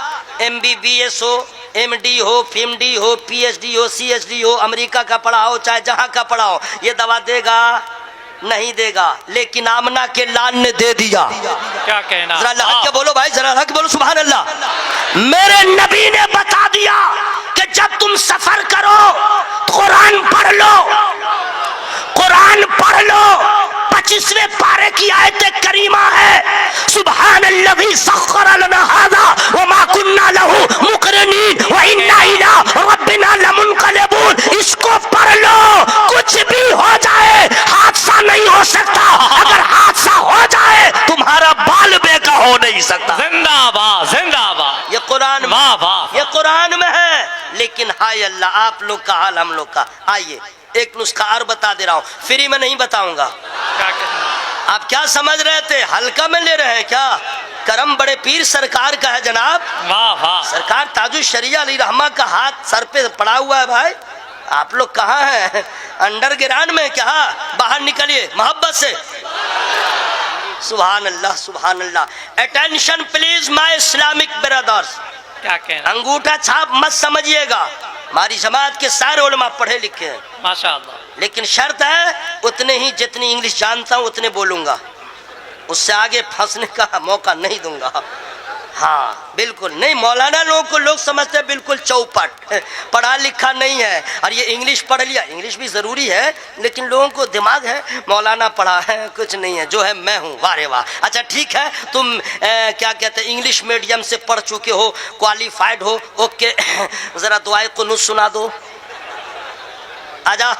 MBBS हो, MD हो, PhD हो, PhD हो, CHD हो, अमेरिका का पढ़ा हो चाहे जहां का पढ़ा हो, ये दवा देगा? नहीं देगा। लेकिन आमना के लाल ने दे दिया। क्या कहना, जरा हक के बोलो भाई, जरा हक बोलो, सुभान अल्लाह। मेरे नबी ने बता दिया कि जब तुम सफर करो कुरान पढ़ लो, कुरान पढ़ लो। 25वें पारे की आयत करीमा है, सुब्हानल्लज़ी सख्खर लना हाज़ा व मा कुन्ना लहू मुक़रिनीन व इन्ना इला रब्बिना लमुनक़लिबून। इसको पढ़ लो, कुछ भी हो जाए हादसा नहीं हो सकता, अगर हादसा हो जाए तुम्हारा बाल बेका हो नहीं सकता। जिंदाबाद जिंदाबाद। ये कुरान, वाह वाह, ये कुरान में है। लेकिन हाय अल्लाह, आप लोग का हाल हम लोग का। आइए एक नुस्खा और बता दे रहा हूँ, फ्री में नहीं बताऊंगा। क्या कहना, आप क्या समझ रहे थे, हल्का में ले रहे हैं क्या? करम बड़े पीर सरकार का है जनाब। वाह वाह, सरकार ताजुल शरिया अली रहमा का हाथ सर पे पड़ा हुआ है भाई। आप लोग कहाँ हैं? अंडरग्राउंड में क्या? बाहर निकलिए मोहब्बत से। सुभान अल्लाह सुभान अल्लाह। Attention please my Islamic brothers. क्या कहना, अंगूठा छाप मत समझिएगा, हमारी जमात के सारे उलमा पढ़े लिखे हैं, माशाअल्लाह। लेकिन शर्त है उतने ही जितनी इंग्लिश जानता हूँ उतने बोलूंगा, उससे आगे फंसने का मौका नहीं दूंगा। हाँ बिल्कुल नहीं। मौलाना लोगों को लोग समझते हैं बिल्कुल चौपट, पढ़ा लिखा नहीं है, और ये इंग्लिश पढ़ लिया। इंग्लिश भी ज़रूरी है, लेकिन लोगों को दिमाग है मौलाना पढ़ा है, कुछ नहीं है, जो है मैं हूँ। वाह रे वाह। अच्छा ठीक है, तुम क्या कहते हैं इंग्लिश मीडियम से पढ़ चुके हो, क्वालिफाइड हो, ओके। ज़रा दुआए कुनूत सुना दो। आजा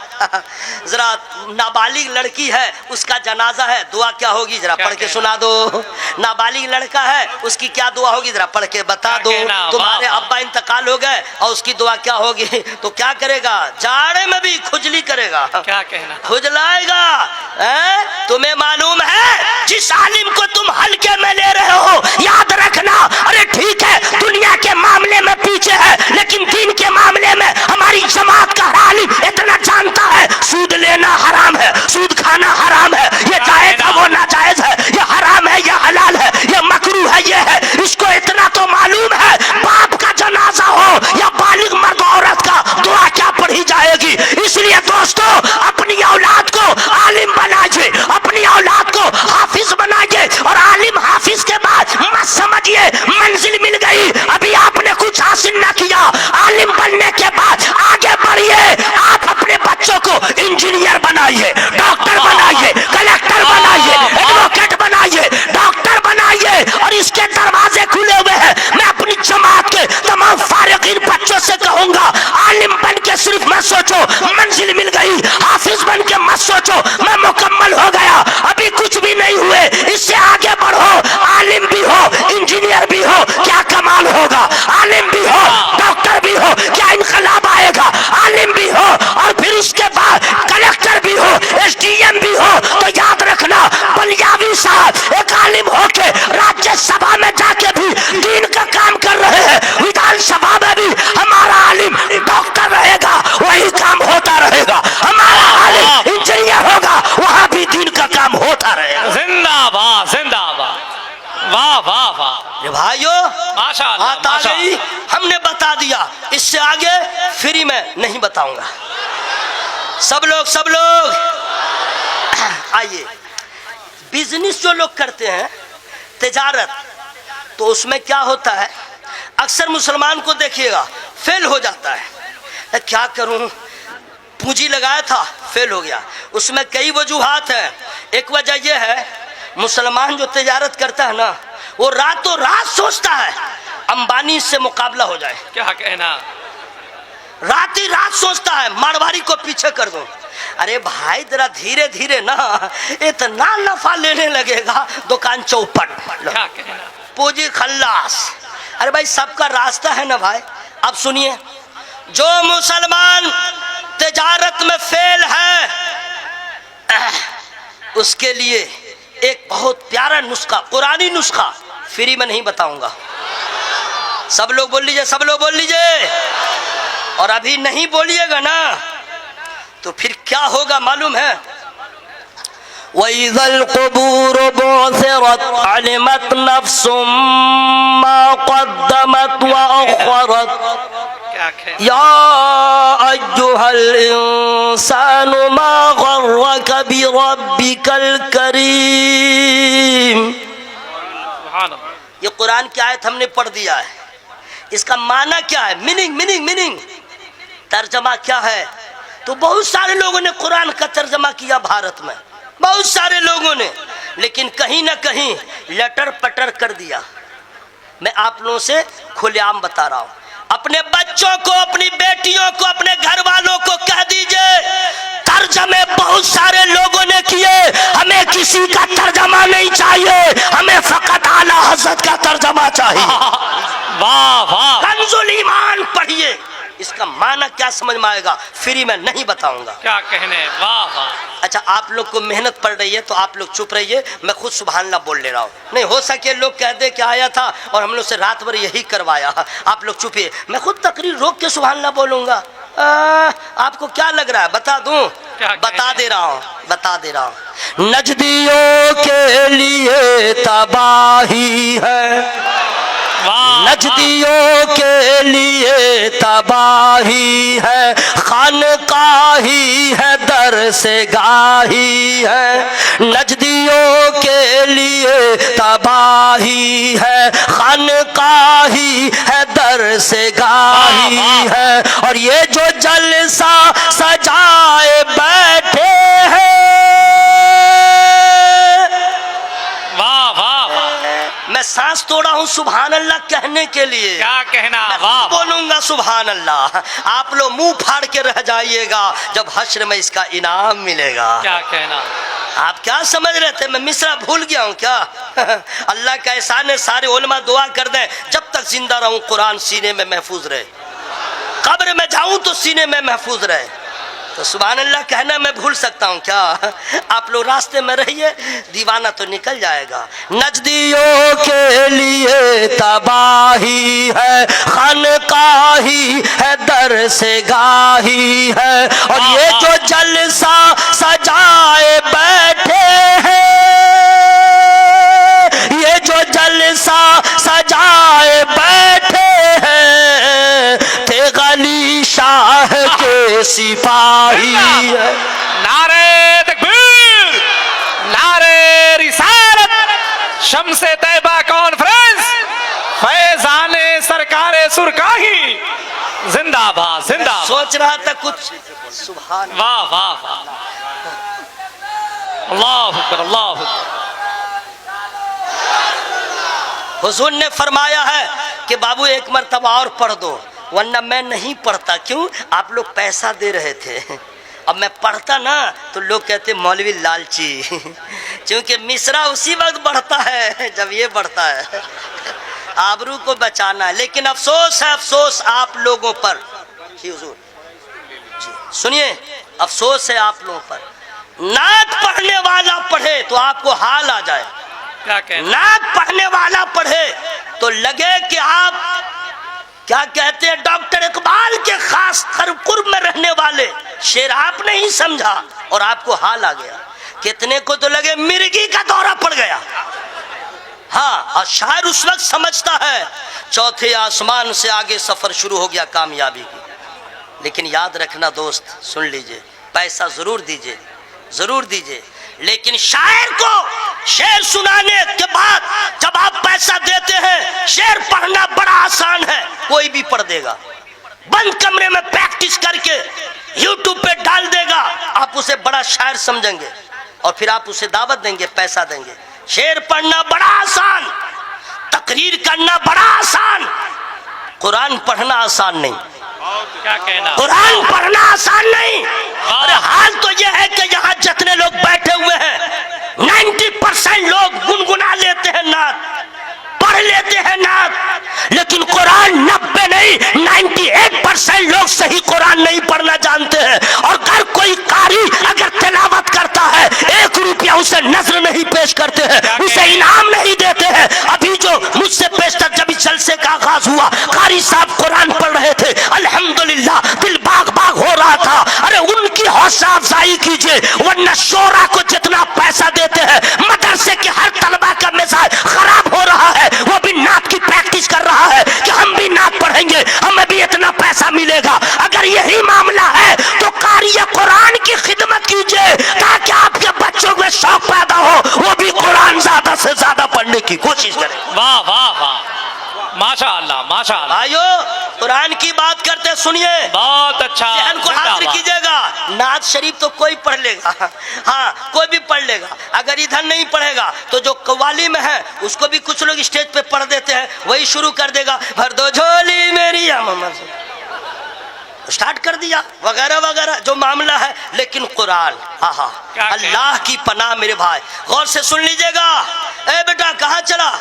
जरा, नाबालिग लड़की है उसका जनाजा है, दुआ क्या होगी जरा पढ़ के सुना दो। नाबालिग लड़का है उसकी क्या दुआ होगी जरा पढ़ के बता दो। तुम्हारे अब्बा इंतकाल हो गए और उसकी दुआ क्या होगी, तो क्या करेगा? जाड़े में भी खुजली करेगा। क्या कहना, खुजलाएगा। तुम्हें मालूम है जिस आलिम को तुम हल्के में ले रहे हो, याद रखना, अरे ठीक है दुनिया के मामले में पीछे है, लेकिन दीन के मामले में हमारी जमात का आलिम इतना जानता है सूद लेना हराम है, सूद खाना हराम है, ये जायज है वो नाजायज है, ये हराम है ये हलाल है, ये मकरूह है ये है, इसको इतना तो मालूम है बाप का जनाजा हो या बालिग मर्द औरत का दुआ क्या पढ़ी जाएगी। इसलिए दोस्तों अपनी औलाद को आलिम बनाइए, अपनी औलाद को हाफिज बनाइए, और आलिम हाफिज के बाद मत समझिए मंजिल मिल गई, अभी आपने कुछ हासिल ना किया। आलिम बनने के बाद आगे बढ़िए, आप अपने बच्चों को इंजीनियर बनाइए, डॉक्टर बनाइए, कलेक्टर बनाइए, एडवोकेट बनाइए, डॉक्टर बनाइए, और इसके दरवाजे खुले हुए हैं। मैं अपनी जमात के तमाम फारिगीन बच्चों से कहूंगा, आलिम बन के सिर्फ मत सोचो मंजिल मिल गई, हाफिज बन के मत सोचो मैं मुकम्मल हो गया, अभी कुछ भी नहीं हुए, इससे आगे बढ़ो, आलिम भी हो इंजीनियर भी हो क्या कमाल होगा, आलिम भी हो डॉक्टर भी हो क्या इनकलाब आएगा, आलिम भी हो और फिर उसके बाद कलेक्टर भी हो, एसडीएम भी हो, तो याद रखना बलियावी साहब एक आलिम होके राज्यसभा में जाके भी दीन का काम कर रहे हैं, विधानसभा में भी हमारा आलिम डॉक्टर रहेगा वही काम होता रहेगा, हमारा आलिम इंजीनियर होगा वहां भी दीन का काम होता रहेगा। जिंदाबाद जिंदाबाद, वाह वाह वाह भाइयों माशाअल्लाह, बात आ गई, हमने बता दिया, इससे आगे फ्री में नहीं बताऊंगा। सब लोग आइए, बिजनेस जो लोग करते हैं तिजारत, तो उसमें क्या होता है, अक्सर मुसलमान को देखिएगा फेल हो जाता है, क्या करूं, पूंजी लगाया था फेल हो गया। उसमें कई वजूहात हैं। एक वजह यह है मुसलमान जो तिजारत करता है ना, वो रातों रात सोचता है अंबानी से मुकाबला हो जाए, क्या कहना, रात ही रात सोचता है मारवाड़ी को पीछे कर दूं। अरे भाई जरा धीरे धीरे ना, इतना नफा लेने लगेगा दुकान चौपट, क्या कहना, पूंजी खल्लास। अरे भाई सबका रास्ता है ना भाई। अब सुनिए, जो मुसलमान तिजारत में फेल है उसके लिए एक बहुत प्यारा नुस्खा, कुरानी नुस्खा, फ्री में नहीं बताऊंगा। सब लोग बोल लीजिए, सब लोग बोल लीजिए, और अभी नहीं बोलिएगा ना तो फिर क्या होगा मालूम है, वइज़ल क़ुबूर बुअसिरत अलिमत नफ्सुम मा क़द्दमत व अख़रत, क्या कहना, या अय्युहल इंसानु मा गर्रक बिरब्बिकल करीम। सुभान अल्लाह, ये कुरान की आयत हमने पढ़ दिया है, इसका माना क्या है, मीनिंग तर्जमा क्या है। तो बहुत सारे लोगों ने कुरान का तर्जमा किया भारत में, बहुत सारे लोगों ने, लेकिन कहीं ना कहीं लटर पटर कर दिया। मैं आप लोगों से खुलेआम बता रहा हूं, अपने बच्चों को, अपनी बेटियों को, अपने घर वालों को कह दीजिए, तर्जमे बहुत सारे लोगों ने किए, हमें किसी का तर्जमा नहीं चाहिए, हमें फकत आला हज़रत का तर्जमा चाहिए। वाह वाह, कंजुल ईमान पढ़िए, इसका माना क्या समझ में आएगा, फ्री में नहीं बताऊंगा। क्या कहने, वाह वाह। अच्छा, आप लोग को मेहनत पड़ रही है तो आप लोग चुप रहिए, मैं खुद सुभान अल्लाह बोल ले रहा हूँ। नहीं हो सके लोग कह दे कि आया था और हम लोग से रात भर यही करवाया, आप लोग चुपिए, मैं खुद तकरीर रोक के सुभान अल्लाह बोलूंगा। आपको क्या लग रहा है, बता दूं, बता दे रहा हूँ। नजदियों के लिए तबाही है, नजदियों के लिए तबाही है, खानकाही है दर से गाही है, नजदियों के लिए तबाही है, खानकाही है दर से गाही है, और ये जो जलसा सजाए बैठे हैं, मैं सांस तोड़ा हूँ सुभान अल्लाह कहने के लिए। क्या कहना, वाह, बोलूंगा सुभान अल्लाह, आप लोग मुंह फाड़ के रह जाइएगा जब हश्र में इसका इनाम मिलेगा। क्या कहना, आप क्या समझ रहे थे मैं मिसरा भूल गया हूँ क्या? अल्लाह का एहसान है, सारे उलमा दुआ कर दें जब तक जिंदा रहूं कुरान सीने में महफूज रहे, कब्र में जाऊं तो सीने में महफूज रहे। तो सुभान अल्लाह कहना मैं भूल सकता हूँ क्या? आप लोग रास्ते में रहिए, दीवाना तो निकल जाएगा। नजदियों के लिए तबाही है, खानकाही है दर से गाही है, और ये जो जलसा सजाए सिपाही है। नारे तकबीर, नारे रिसालत, शम्से तैयबा कॉन्फ्रेंस, फैजाने सरकारे सुरकाही, जिंदाबाद जिंदाबाद। सोच रहा था कुछ सुभान वाह वाह वाह, अल्लाह अकबर अल्लाह अकबर। हुजूर ने फरमाया है कि बाबू एक मर्तबा और पढ़ दो, वरना मैं नहीं पढ़ता। क्यों? आप लोग पैसा दे रहे थे, अब मैं पढ़ता ना तो लोग कहते मौलवी लालची। क्योंकि मिसरा उसी वक्त बढ़ता है जब ये बढ़ता है, आबरू को बचाना है। लेकिन अफसोस है, अफसोस आप लोगों पर। जी हुजूर, सुनिए, अफसोस है आप लोगों पर। नात पढ़ने वाला पढ़े तो आपको हाल आ जाए। क्या कहना? नात पढ़ने वाला पढ़े तो लगे कि आप क्या कहते हैं, डॉक्टर इकबाल के खास कुर्ब में रहने वाले शेर आपने ही समझा और आपको हाल आ गया। कितने को तो लगे मिर्गी का दौरा पड़ गया। हाँ, और शायर उस वक्त समझता है चौथे आसमान से आगे सफर शुरू हो गया कामयाबी की। लेकिन याद रखना दोस्त, सुन लीजिए, पैसा जरूर दीजिए, जरूर दीजिए, लेकिन शायर को शेर सुनाने के बाद जब आप पैसा देते हैं, शेर पढ़ना बड़ा आसान है, कोई भी पढ़ देगा। बंद कमरे में प्रैक्टिस करके यूट्यूब पे डाल देगा, आप उसे बड़ा शायर समझेंगे और फिर आप उसे दावत देंगे, पैसा देंगे। शेर पढ़ना बड़ा आसान, तकरीर करना बड़ा आसान, कुरान पढ़ना आसान नहीं। क्या कहना? कुरान पढ़ना आसान नहीं। अरे हाल तो यह है कि यहाँ जितने लोग बैठे हुए हैं 90% लोग गुनगुना लेते हैं नात, पढ़ लेते हैं नात, लेकिन कुरान 90 नहीं 98% लोग सही कुरान नहीं पढ़ना जानते हैं। और अगर कोई कारी अगर तिलावत करता है, 1 रुपया उसे नजर नहीं पेश करते हैं, उसे इनाम नहीं देते हैं। अभी जो मुझसे पेशतर जब इस जलसे का आगाज हुआ, कारी साहब कुरान पढ़ रहे थे, अल्हम्दुलिल्लाह दिल बाग बाग हो रहा था। अरे उनकी हौसला अफजाई कीजिए, वरना शोरा को जितना पैसा देते हैं, मदरसे के हर तलबा का मिजाज खराब हो रहा है, वो भी नात की प्रैक्टिस कर रहा है कि हम भी नात पढ़ेंगे, हमें भी इतना पैसा मिलेगा। अगर यही मामला है तो कारिया कुरान की खिदमत कीजिए ताकि आपके बच्चों में शौक पैदा हो, वो भी कुरान ज्यादा से ज्यादा पढ़ने की कोशिश करें। वाह वाह वाह, माशाअल्लाह माशाअल्लाह। भाइयों, कुरान की बात करते सुनिए, बहुत अच्छा, ध्यान को हाजिर कीजिएगा। नात शरीफ तो कोई पढ़ लेगा, हाँ कोई भी पढ़ लेगा। अगर इधर नहीं पढ़ेगा तो जो कव्वाली में है उसको भी कुछ लोग स्टेज पे पढ़ देते हैं, वही शुरू कर देगा, भर दो झोली मेरी स्टार्ट कर दिया, वगैरह वगैरह जो मामला है। लेकिन कुरान, आहा, अल्लाह की पनाह मेरे भाई, गौर से सुन लीजिएगा। ए बेटा कहाँ चला,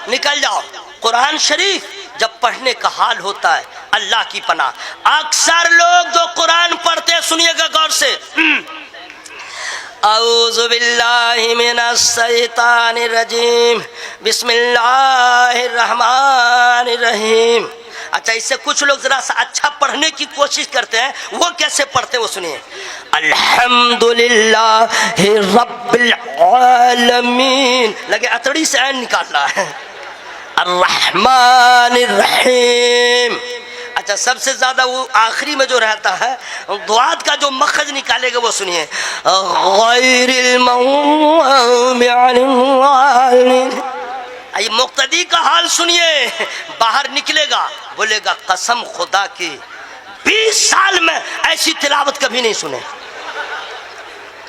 निकल जाओ। कुरान शरीफ जब पढ़ने का हाल होता है, अल्लाह की पनाह। अक्सर लोग जो कुरान पढ़ते हैं, सुनिएगा गौर से, औज़ु बिल्लाहि मिनश शैतानिर रजीम, बिस्मिल्लाहिर रहमानिर रहीम। अच्छा, इससे कुछ लोग जरा सा अच्छा पढ़ने की कोशिश करते हैं, वो कैसे पढ़ते हैं वो सुनिए। अल्हम्दुलिल्लाहि रब्बिल आलमीन, लगे अतड़ी से ऐन निकालना है, अर्रहमानिर रहीम। अच्छा, सबसे ज्यादा वो आखिरी में जो रहता है, दुआत का जो मखरज निकालेगा वो सुनिए, गैरिल मग़ज़ूबि अलैहिम। ये मुक्तदी का हाल सुनिए, बाहर निकलेगा बोलेगा कसम खुदा की 20 साल में ऐसी तिलावत कभी नहीं सुने।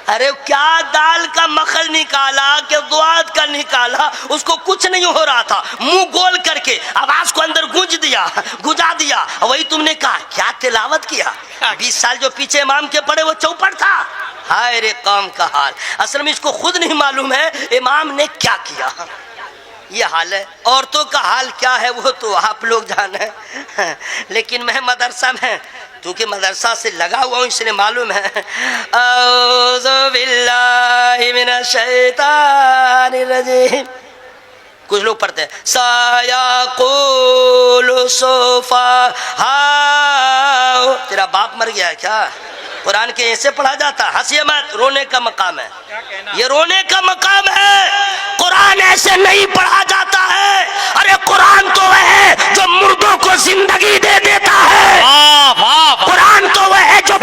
अरे क्या दाल का मखल निकाला कि दुआत का निकाला, उसको कुछ नहीं हो रहा था, मुंह गोल करके आवाज को अंदर गुंजा दिया। वही तुमने कहा क्या तिलावत किया, 20 साल जो पीछे इमाम के पड़े वो चौपट था। हाय रे कौम का हाल, असल में इसको खुद नहीं मालूम है इमाम ने क्या किया। ये हाल है। औरतों का हाल क्या है वो तो आप लोग जाने, लेकिन मैं मदरसा में, क्योंकि मदरसा से लगा हुआ हूँ इसलिए मालूम है। औज़ु बिल्लाहि मिनश शैतानिर रजीम। कुछ लोग पढ़ते हैं सायक़ुलु सुफ़हा, तेरा बाप मर गया क्या? कुरान के ऐसे पढ़ा जाता, हंसिए मत, रोने का मकाम है, ये रोने का मकाम है। कुरान ऐसे नहीं पढ़ा जाता है। अरे कुरान तो वह है जो मुर्दों को जिंदगी दे देता है, कुरान तो वह है जो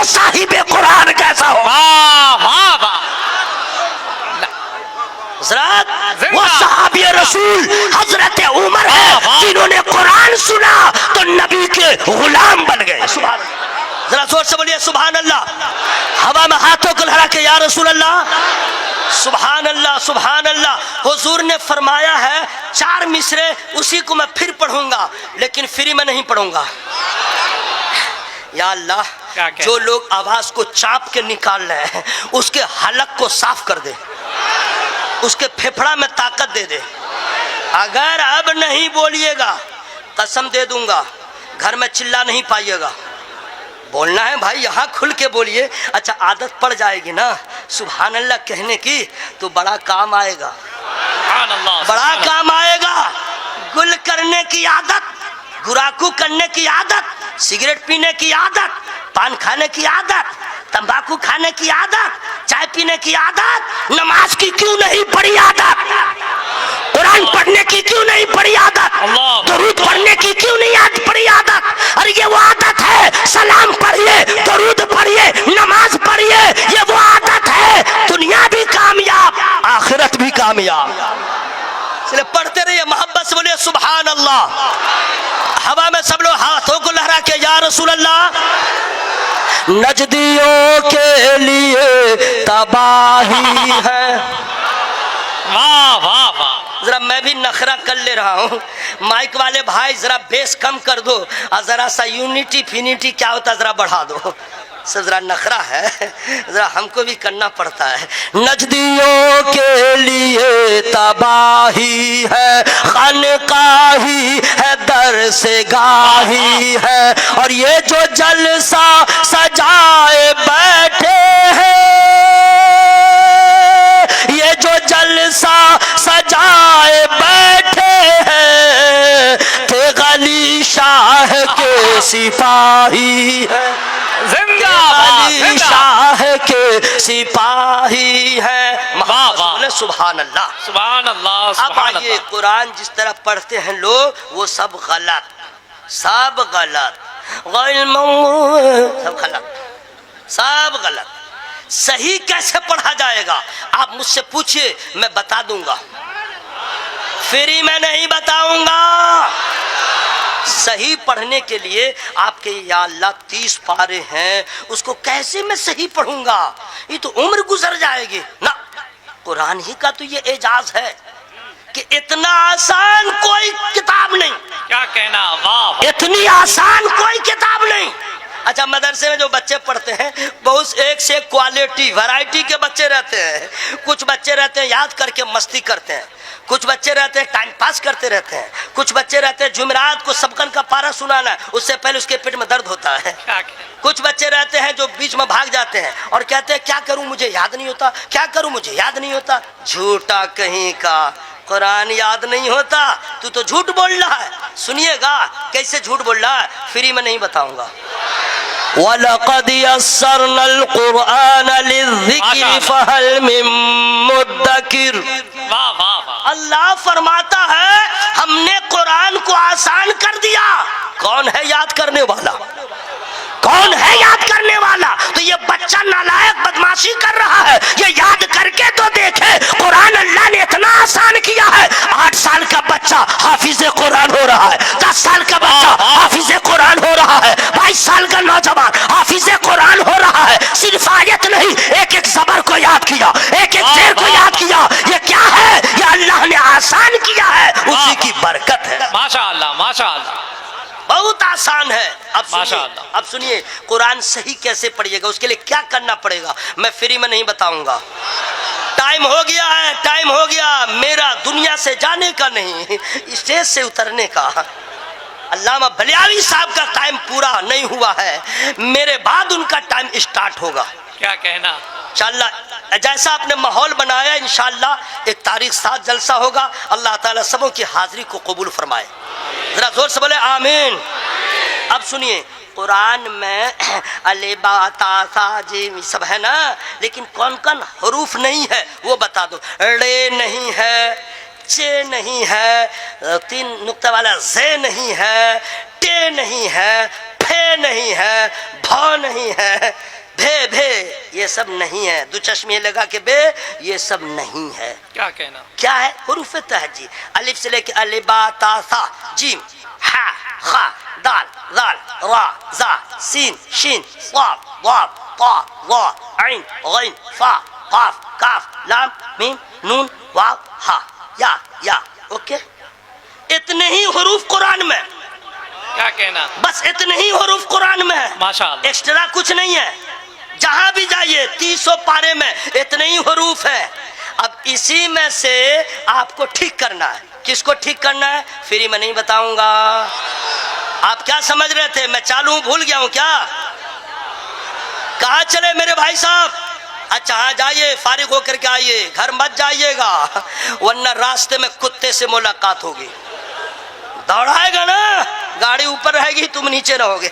वो साहिब कुरान कैसा हो। वाह वाह वाह। हजरत वो सहाबी रसूल हजरत उमर है जिन्होंने कुरान सुना तो नबी के गुलाम बन गए। जरा जोर से बोलिए सुभान अल्लाह। हवा में हाथों को लहरा के या रसूल अल्लाह, सुभान अल्लाह सुभान अल्लाह। हुजूर ने फरमाया है 4 मिसरे उसी को मैं फिर पढ़ूंगा, लेकिन फ्री में नहीं पढ़ूंगा। या अल्लाह, जो लोग आवाज को चाप के निकाल रहे हैं उसके हलक को साफ कर दे, उसके फेफड़ा में ताकत दे दे। अगर अब नहीं बोलिएगा कसम दे दूंगा घर में चिल्ला नहीं पाइएगा। बोलना है भाई, यहाँ खुल के बोलिए। अच्छा आदत पड़ जाएगी ना सुभान अल्लाह कहने की तो बड़ा काम आएगा, बड़ा काम आएगा। गुल करने की आदत, गुराकू करने की आदत, सिगरेट पीने की आदत, पान खाने की आदत, तंबाकू खाने की आदत, चाय पीने की आदत, नमाज की क्यों नहीं पड़ी आदत, कुरान पढ़ने की क्यों नहीं पड़ी आदत, दरूद पढ़ने की क्यों नहीं पड़ी आदत। और ये वो आदत है, सलाम पढ़िए, दरूद पढ़िए, नमाज पढ़िए, ये वो आदत है। दुनिया भी कामयाब, आखिरत भी कामयाब। इसलिए पढ़ते रहिए, मोहब्बत से बोलिए सुभान अल्लाह। हवा में सब लोग हाथों को लहरा के या रसूल अल्लाह। नजदियों के लिए तबाही है। वाह वाह वाह। जरा मैं भी नखरा कर ले रहा हूँ, माइक वाले भाई जरा बेस कम कर दो और जरा सा यूनिटी फिनिटी क्या होता जरा बढ़ा दो। सब जरा नखरा है, जरा हमको भी करना पड़ता है। नजदियों के लिए तबाही है, खानकाही है, दर से गाही है, और ये जो जलसा सजाए बैठे हैं, ये जो जलसा सजाए बैठे हैं, तेगली शाह के सिपाही है, तेगली शाह के सिपाही है। सुभान अल्लाह सुभान अल्लाह। अब आइए, कुरान जिस तरह पढ़ते हैं लोग वो सब गलत, सब गलत, सब गलत, सब गलत। सही कैसे पढ़ा जाएगा आप मुझसे पूछिए, मैं बता दूंगा, फ्री में नहीं बताऊंगा। सही पढ़ने के लिए आपके या अल्लाह 30 पारे हैं, उसको कैसे मैं सही पढ़ूंगा, ये तो उम्र गुजर जाएगी ना। कुरान ही का तो ये एजाज है कि इतना आसान कोई किताब नहीं। क्या कहना, वाह। इतनी आसान कोई किताब नहीं। अच्छा मदरसे में जो बच्चे पढ़ते हैं बहुत एक से एक क्वालिटी वैरायटी के बच्चे रहते हैं। कुछ बच्चे रहते हैं याद करके मस्ती करते हैं, कुछ बच्चे रहते हैं टाइम पास करते रहते हैं, कुछ बच्चे रहते हैं जुमेरात को सबकन का पारा सुनाना है उससे पहले उसके पेट में दर्द होता है। कुछ बच्चे रहते हैं जो बीच में भाग जाते हैं और कहते हैं क्या करूं मुझे याद नहीं होता, क्या करूं मुझे याद नहीं होता। झूठा कहीं का, कुरान याद नहीं होता, तू तो झूठ बोल रहा है। सुनिएगा कैसे झूठ बोल रहा है, फ्री में नहीं बताऊंगा। वलक़द यस्सरनल कुरआन लिज़्ज़िक्रि फहल मिन मुद्दकिर। वाह वाह वाह। अल्लाह फरमाता है हमने कुरान को आसान कर दिया। कौन है याद करने वाला, कौन है याद करने वाला? तो ये बच्चा नालायक बदमाशी कर रहा है, ये याद करके तो देखे। कुरान अल्लाह ने इतना आसान किया है, 8 साल का बच्चा हाफिज कुरान हो रहा है, 10 साल का बच्चा हाफिज कुरान हो रहा है, 22 साल का नौजवान हाफिज कुरान हो रहा है। सिर्फ आयत नहीं, एक एक ज़बर को याद किया, एक एक शेर को याद किया। ये क्या है? ये अल्लाह ने आसान किया है, उसी की बरकत है। माशाअल्लाह माशाअल्लाह, बहुत आसान है। अब सुनिए, माशाअल्लाह। अब सुनिए कुरान सही कैसे पढ़िएगा, उसके लिए क्या करना पड़ेगा मैं फ्री में नहीं बताऊंगा। टाइम हो गया है, टाइम हो गया मेरा दुनिया से जाने का नहीं, स्टेज से उतरने का। अल्लामा बलियावी साहब का टाइम पूरा नहीं हुआ है, मेरे बाद उनका टाइम स्टार्ट होगा। क्या कहना। इंशाअल्लाह जैसा आपने माहौल बनाया, इंशाअल्लाह एक तारीख 7 जलसा होगा। अल्लाह ताला सबों की हाजिरी को कबूल फरमाए। जरा जोर से बोले आमीन। अब सुनिए, कुरान में अलिबा ता सा जी सब है ना, लेकिन कौन कौन हरूफ नहीं है वो बता दो। रे नहीं है, चे नहीं है, 3 नुक्ता वाला जे नहीं है, टे नहीं है, फे नहीं है, भ नहीं है, भे भे ये सब नहीं है, दो चश्मे लगा के बे ये सब नहीं है। क्या कहना? क्या है? हुरूफ तहजी, अलिफ से लेके अलिफ बा ता सा जीम हा खा दाल दाल रा जा सीन शीन स्वाब वाब ता वा ऐन गैन फा काफ काफ लाम मीम नून वाव हा या ओके। इतने ही हुरूफ कुरान में। क्या कहना? बस इतने ही हुरूफ कुरान में है, माशाअल्लाह। एक्स्ट्रा कुछ नहीं है। जहां भी जाइए 300 पारे में इतने ही हुरूफ है। अब इसी में से आपको ठीक करना है। किसको ठीक करना है? फ्री में नहीं बताऊंगा। आप क्या समझ रहे थे मैं चालू भूल गया हूं क्या? कहां चले मेरे भाई साहब? अच्छा हाँ जाइए, फारिग होकर के आइए, घर मत जाइएगा वरना रास्ते में कुत्ते से मुलाकात होगी। दौड़ाएगा ना, गाड़ी ऊपर रहेगी, तुम नीचे रहोगे।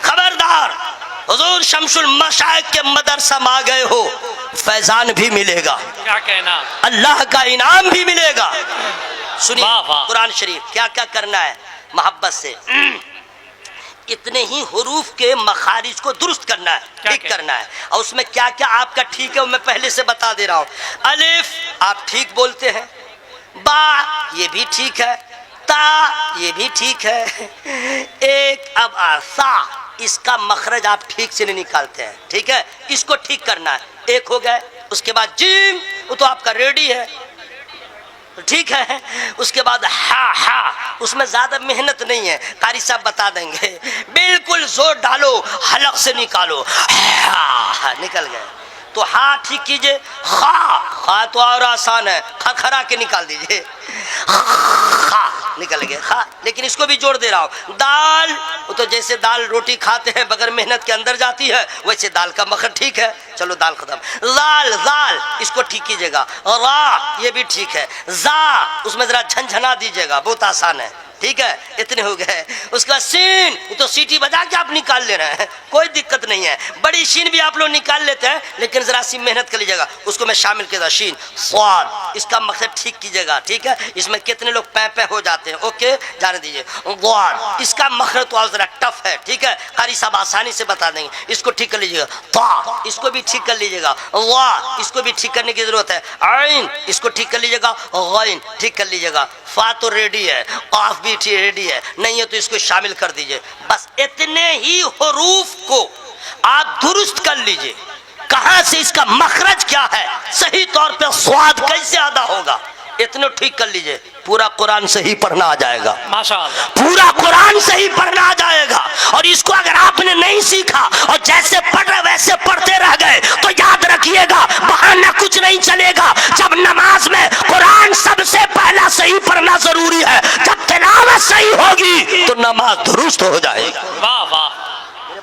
खबरदार, हुजूर शमसुल मशाइख के मदरसा में आ गए हो, फैजान भी मिलेगा। क्या कहना? अल्लाह का इनाम भी मिलेगा। सुनिए वाह वाह। कुरान शरीफ क्या क्या करना है मोहब्बत से। इतने ही हुरूफ के मखारिज को दुरुस्त करना है, ठीक करना है। और उसमें क्या क्या आपका ठीक है वो मैं पहले से बता दे रहा हूँ। अलिफ आप ठीक बोलते हैं, बा ये भी ठीक है, ता ये भी ठीक है, एक अब सा इसका मखरज आप ठीक से नहीं निकालते हैं, ठीक है, इसको ठीक करना है। एक हो गए। उसके बाद जीम वो तो आपका रेडी है, ठीक है। उसके बाद हा उसमें ज्यादा मेहनत नहीं है, कारी साहब बता देंगे। बिल्कुल जोर डालो, हलक से निकालो, हा निकल गए। तो हा ठीक कीजिए। खा तो और आसान है, खरखरा के निकाल दीजिए, खा निकल गए खा। लेकिन इसको भी जोड़ दे रहा हूँ। दाल वो तो जैसे दाल रोटी खाते हैं बगैर मेहनत के अंदर जाती है, वैसे दाल का मखर ठीक है, चलो दाल खत्म। दाल इसको ठीक कीजिएगा। रा ये भी ठीक है। जा उसमें जरा झंझना दीजिएगा, बहुत आसान है, ठीक है। इतने हो गए। उसका सीन तो सीटी बजा के आप निकाल ले रहे हैं, कोई दिक्कत नहीं है। बड़ी शीन भी आप लोग निकाल लेते हैं, लेकिन जरा सी मेहनत कर लीजिएगा, उसको मैं शामिल किया। शीन स्वाद इसका मकसद ठीक कीजिएगा, ठीक है। इसमें कितने लोग पै हो जाते हैं, ओके जाने दीजिए। वाद इसका मखरज तो जरा टफ है, ठीक है, कारी साहब आसानी से बता देंगे, इसको ठीक कर लीजिएगा। ता इसको भी ठीक कर लीजिएगा। वाह इसको भी ठीक करने की जरूरत है। आइन इसको ठीक कर लीजिएगा। गैन ठीक कर लीजिएगा। फा तो रेडी है, काफ भी रेडी है, नहीं है तो इसको शामिल कर दीजिए। बस इतने ही हुरूफ को आप दुरुस्त कर लीजिए। कहां से इसका मखरज क्या है, सही तौर पे स्वाद कैसे अदा होगा, इतने ठीक कर लीजिए। पूरा कुरान से ही पढ़ना आ जाएगा, माशाअल्लाह। पूरा कुरान से ही पढ़ना आ जाएगा। और इसको अगर आपने नहीं सीखा और जैसे पढ़ रहे वैसे पढ़ते रह गए तो याद रखिएगा बहाना कुछ नहीं चलेगा। जब नमाज में कुरान सबसे पहला सही पढ़ना जरूरी है, जब तिलावत सही होगी तो नमाज दुरुस्त हो जाएगा। वाह वाह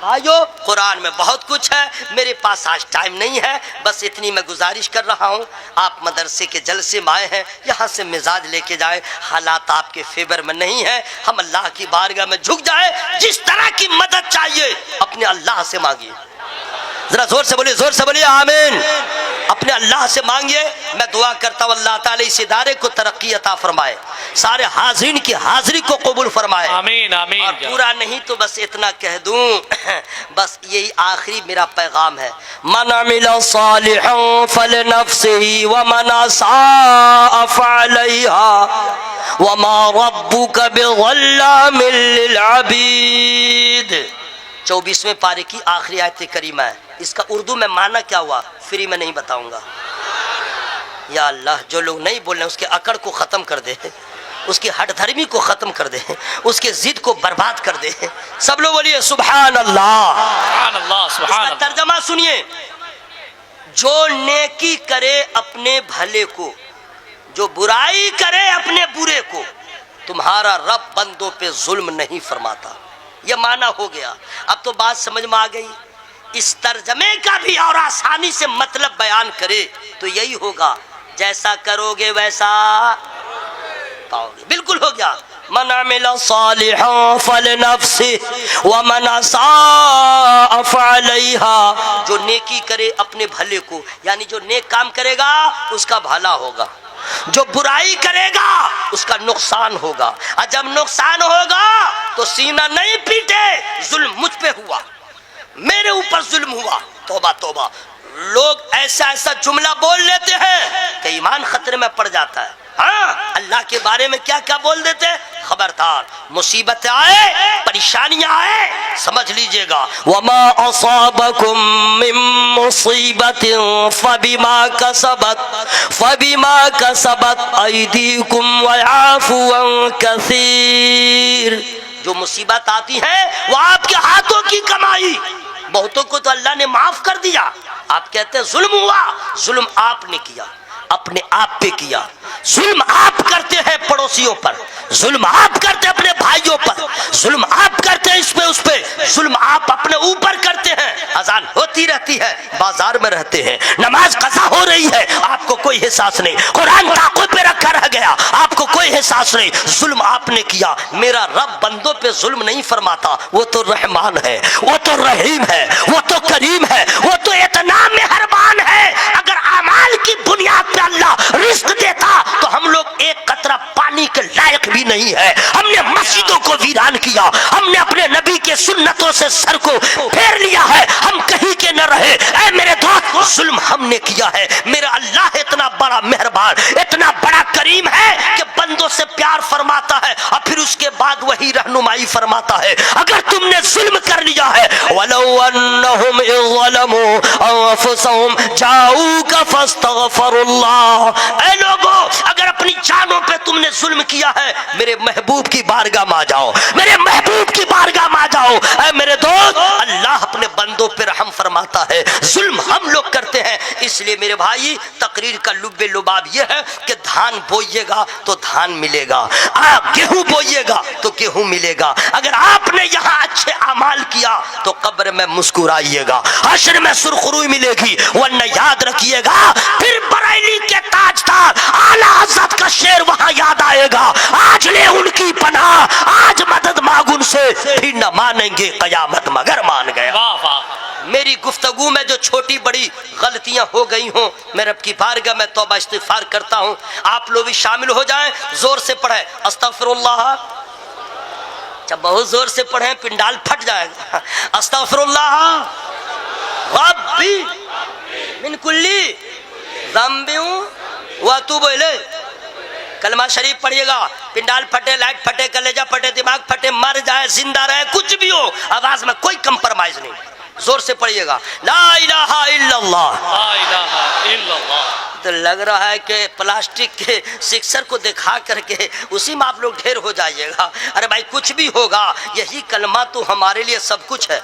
भाइयों, कुरान में बहुत कुछ है, मेरे पास आज टाइम नहीं है, बस इतनी मैं गुजारिश कर रहा हूँ। आप मदरसे के जलसे में आए हैं, यहाँ से मिजाज लेके जाए। हालात आपके फेवर में नहीं है, हम अल्लाह की बारगाह में झुक जाए। जिस तरह की मदद चाहिए अपने अल्लाह से मांगिए। जरा जोर से बोलिए आमीन। अपने अल्लाह से मांगिए। मैं दुआ करता हूँ अल्लाह ताला इस इदारे को तरक्की अता फरमाए, सारे हाजिरीन की हाजिरी को कबूल फरमाए, आमीन आमीन। और पूरा नहीं तो बस इतना कह दूं, बस यही आखिरी मेरा पैगाम है। मन अमिला सालिहन फलिनफ्सिही व मन असाअ फअलैहा व मा रब्बुका बिज़ल्लामिल लिल अबीद। 24वें पारे की आखिरी आयत करीमा है। इसका उर्दू में माना क्या हुआ फ्री में नहीं बताऊंगा। या अल्लाह, जो लोग नहीं बोल रहे उसके अकड़ को ख़त्म कर दे, उसकी हठधर्मी को ख़त्म कर दे, उसके जिद को बर्बाद कर दे। सब लोग बोलिए सुभान अल्लाह, सुभान अल्लाह, सुभान अल्लाह। तर्जमा सुनिए। जो नेकी करे अपने भले को, जो बुराई करे अपने बुरे को, तुम्हारा रब बंदों पे जुल्म नहीं फरमाता। यह माना हो गया। अब तो बात समझ में आ गई। इस तर्जमे का भी और आसानी से मतलब बयान करे तो यही होगा, जैसा करोगे वैसा पाओगे। बिल्कुल हो गया। मन अमिला सालिहन फलिनफ्सिही व मन असाअ फअलैहा। जो नेकी करे अपने भले को, यानी जो नेक काम करेगा उसका भला होगा। जो बुराई करेगा उसका नुकसान होगा, और जब नुकसान होगा तो सीना नहीं पीटे, जुल्म मुझ पे हुआ, मेरे ऊपर जुल्म हुआ। तौबा तौबा, लोग ऐसा ऐसा जुमला बोल लेते हैं कि ईमान खतरे में पड़ जाता है। हाँ, अल्लाह के बारे में क्या क्या बोल देते हैं। खबरदार, मुसीबतें आए, परेशानियां आए, समझ लीजिएगा, वमा असाबकुम मिन मुसीबतिन फबिमा कसबत अयदीकुम वयअफु अन कसीर। जो मुसीबत आती है वो आपके हाथों की कमाई, बहुतों को तो अल्लाह ने माफ कर दिया। आप कहते हैं जुल्म हुआ, जुल्म आपने किया, अपने आप पे किया। जुल्म आप करते हैं पड़ोसियों पर, जुल्म आप करते हैं अपने भाइयों पर, जुल्म आप करते हैं इस पे उस पे, जुल्म आप अपने ऊपर करते हैं। अजान होती रहती है, बाजार में रहते हैं, नमाज कज़ा हो रही है, आपको कोई एहसास नहीं, कुरान ताक़ुब पे रखा रह गया, आपको कोई एहसास नहीं, जुल्म आपने किया। मेरा रब बंदों पे जुल्म नहीं फरमाता, वो तो रहमान है, वो तो रहीम है, वो तो करीम है, वो तो इतना मेहरबान है। अगर अमाल की बुनियाद पे अल्लाह रिस्क देता तो हम लोग एक कतरा पानी के लायक भी नहीं है। हमने मस्जिदों को वीरान किया, हमने अपने नबी के सुन्नतों से सर को फेर लिया है, हम कहीं के न रहे। ऐ मेरे दोस्त, जुल्म हमने किया है। मेरा अल्लाह इतना बड़ा मेहरबान, इतना बड़ा करीम है कि बंदों से प्यार फरमाता है और फिर उसके बाद वही रहनुमाई फरमाता है। अगर तुमने जुल्म कर लिया है, वलौ अन्नहुम इज़्ज़लमू अनफुसहुम जाऊका फस्तगफिरुल्लाह, ऐ लोगों, अगर अपनी जानों पे तुमने जुल्म किया है, मेरे महबूब की बारगाह में आ जाओ, मेरे महबूब की बारगाह में आ जाओ। ऐ मेरे दोस्त, अल्लाह अपने बंदों पे रहम फरमाता है, जुल्म हम लोग करते हैं। इसलिए मेरे भाई, तकरीर का लुब्बे लुबाब यह है कि धान बोइएगा तो धान मिलेगा, गेहूं बोइएगा तो गेहूं मिलेगा। अगर आपने यहाँ अच्छे अमाल किया तो कब्र में मुस्कुराइएगा, हश्र में सुरखरुई मिलेगी। वरना याद रखिएगा, फिर बरेली के ताजदार आला हज़रत का शेर वहां याद आएगा, आज ले उनकी पनाह, आज मदद मांग उनसे, फिर न मानेंगे कयामत मगर मान गया। वाह वाह। मेरी गुफ्तगू में जो छोटी बड़ी गलतियां हो गई हों, मैं रब की बारगाह में तौबा इस्तिग़फ़ार करता हूं। आप लोग भी शामिल हो जाएं, जोर से पढ़ें अस्तग़फ़िरुल्लाह। जब बहुत जोर से पढ़ें पिंडाल फट जाएगा। अस्तग़फ़िरुल्लाह रब्बी मिन कुल्ली ज़ंबिन व अतूबु इलैह। कलमा शरीफ पढ़िएगा, पिंडाल फटे, लाइट फटे, कलेजा फटे, दिमाग फटे, मर जाए, जिंदा रहे, कुछ भी हो, आवाज में कोई कंप्रोमाइज नहीं। जोर से पढ़िएगा, ला इलाहा इल्लल्लाह, ला इलाहा इल्लल्लाह। तो लग रहा है कि प्लास्टिक के सिक्सर को दिखा करके उसी में आप लोग ढेर हो जाइएगा। अरे भाई, कुछ भी होगा, यही कलमा तो हमारे लिए सब कुछ है।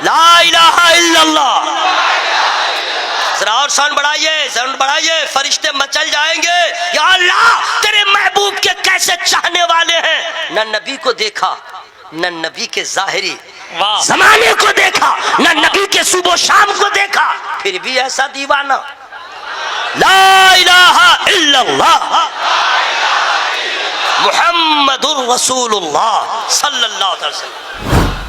ला इलाहा इल्लल्लाह। जरा और साउंड बढ़ाइए, साउंड बढ़ाइए, फरिश्ते मचल जाएंगे। या अल्लाह, तेरे महबूब के कैसे चाहने वाले हैं। न नबी को देखा, न नबी के ज़ाहिरी जमाने को देखा, न नबी के सुबह शाम को देखा, फिर भी ऐसा दीवाना। ला इलाहा इल्लल्लाह मुहम्मदुर रसूलुल्लाह सल्लल्लाहु अलैहि वसल्लम।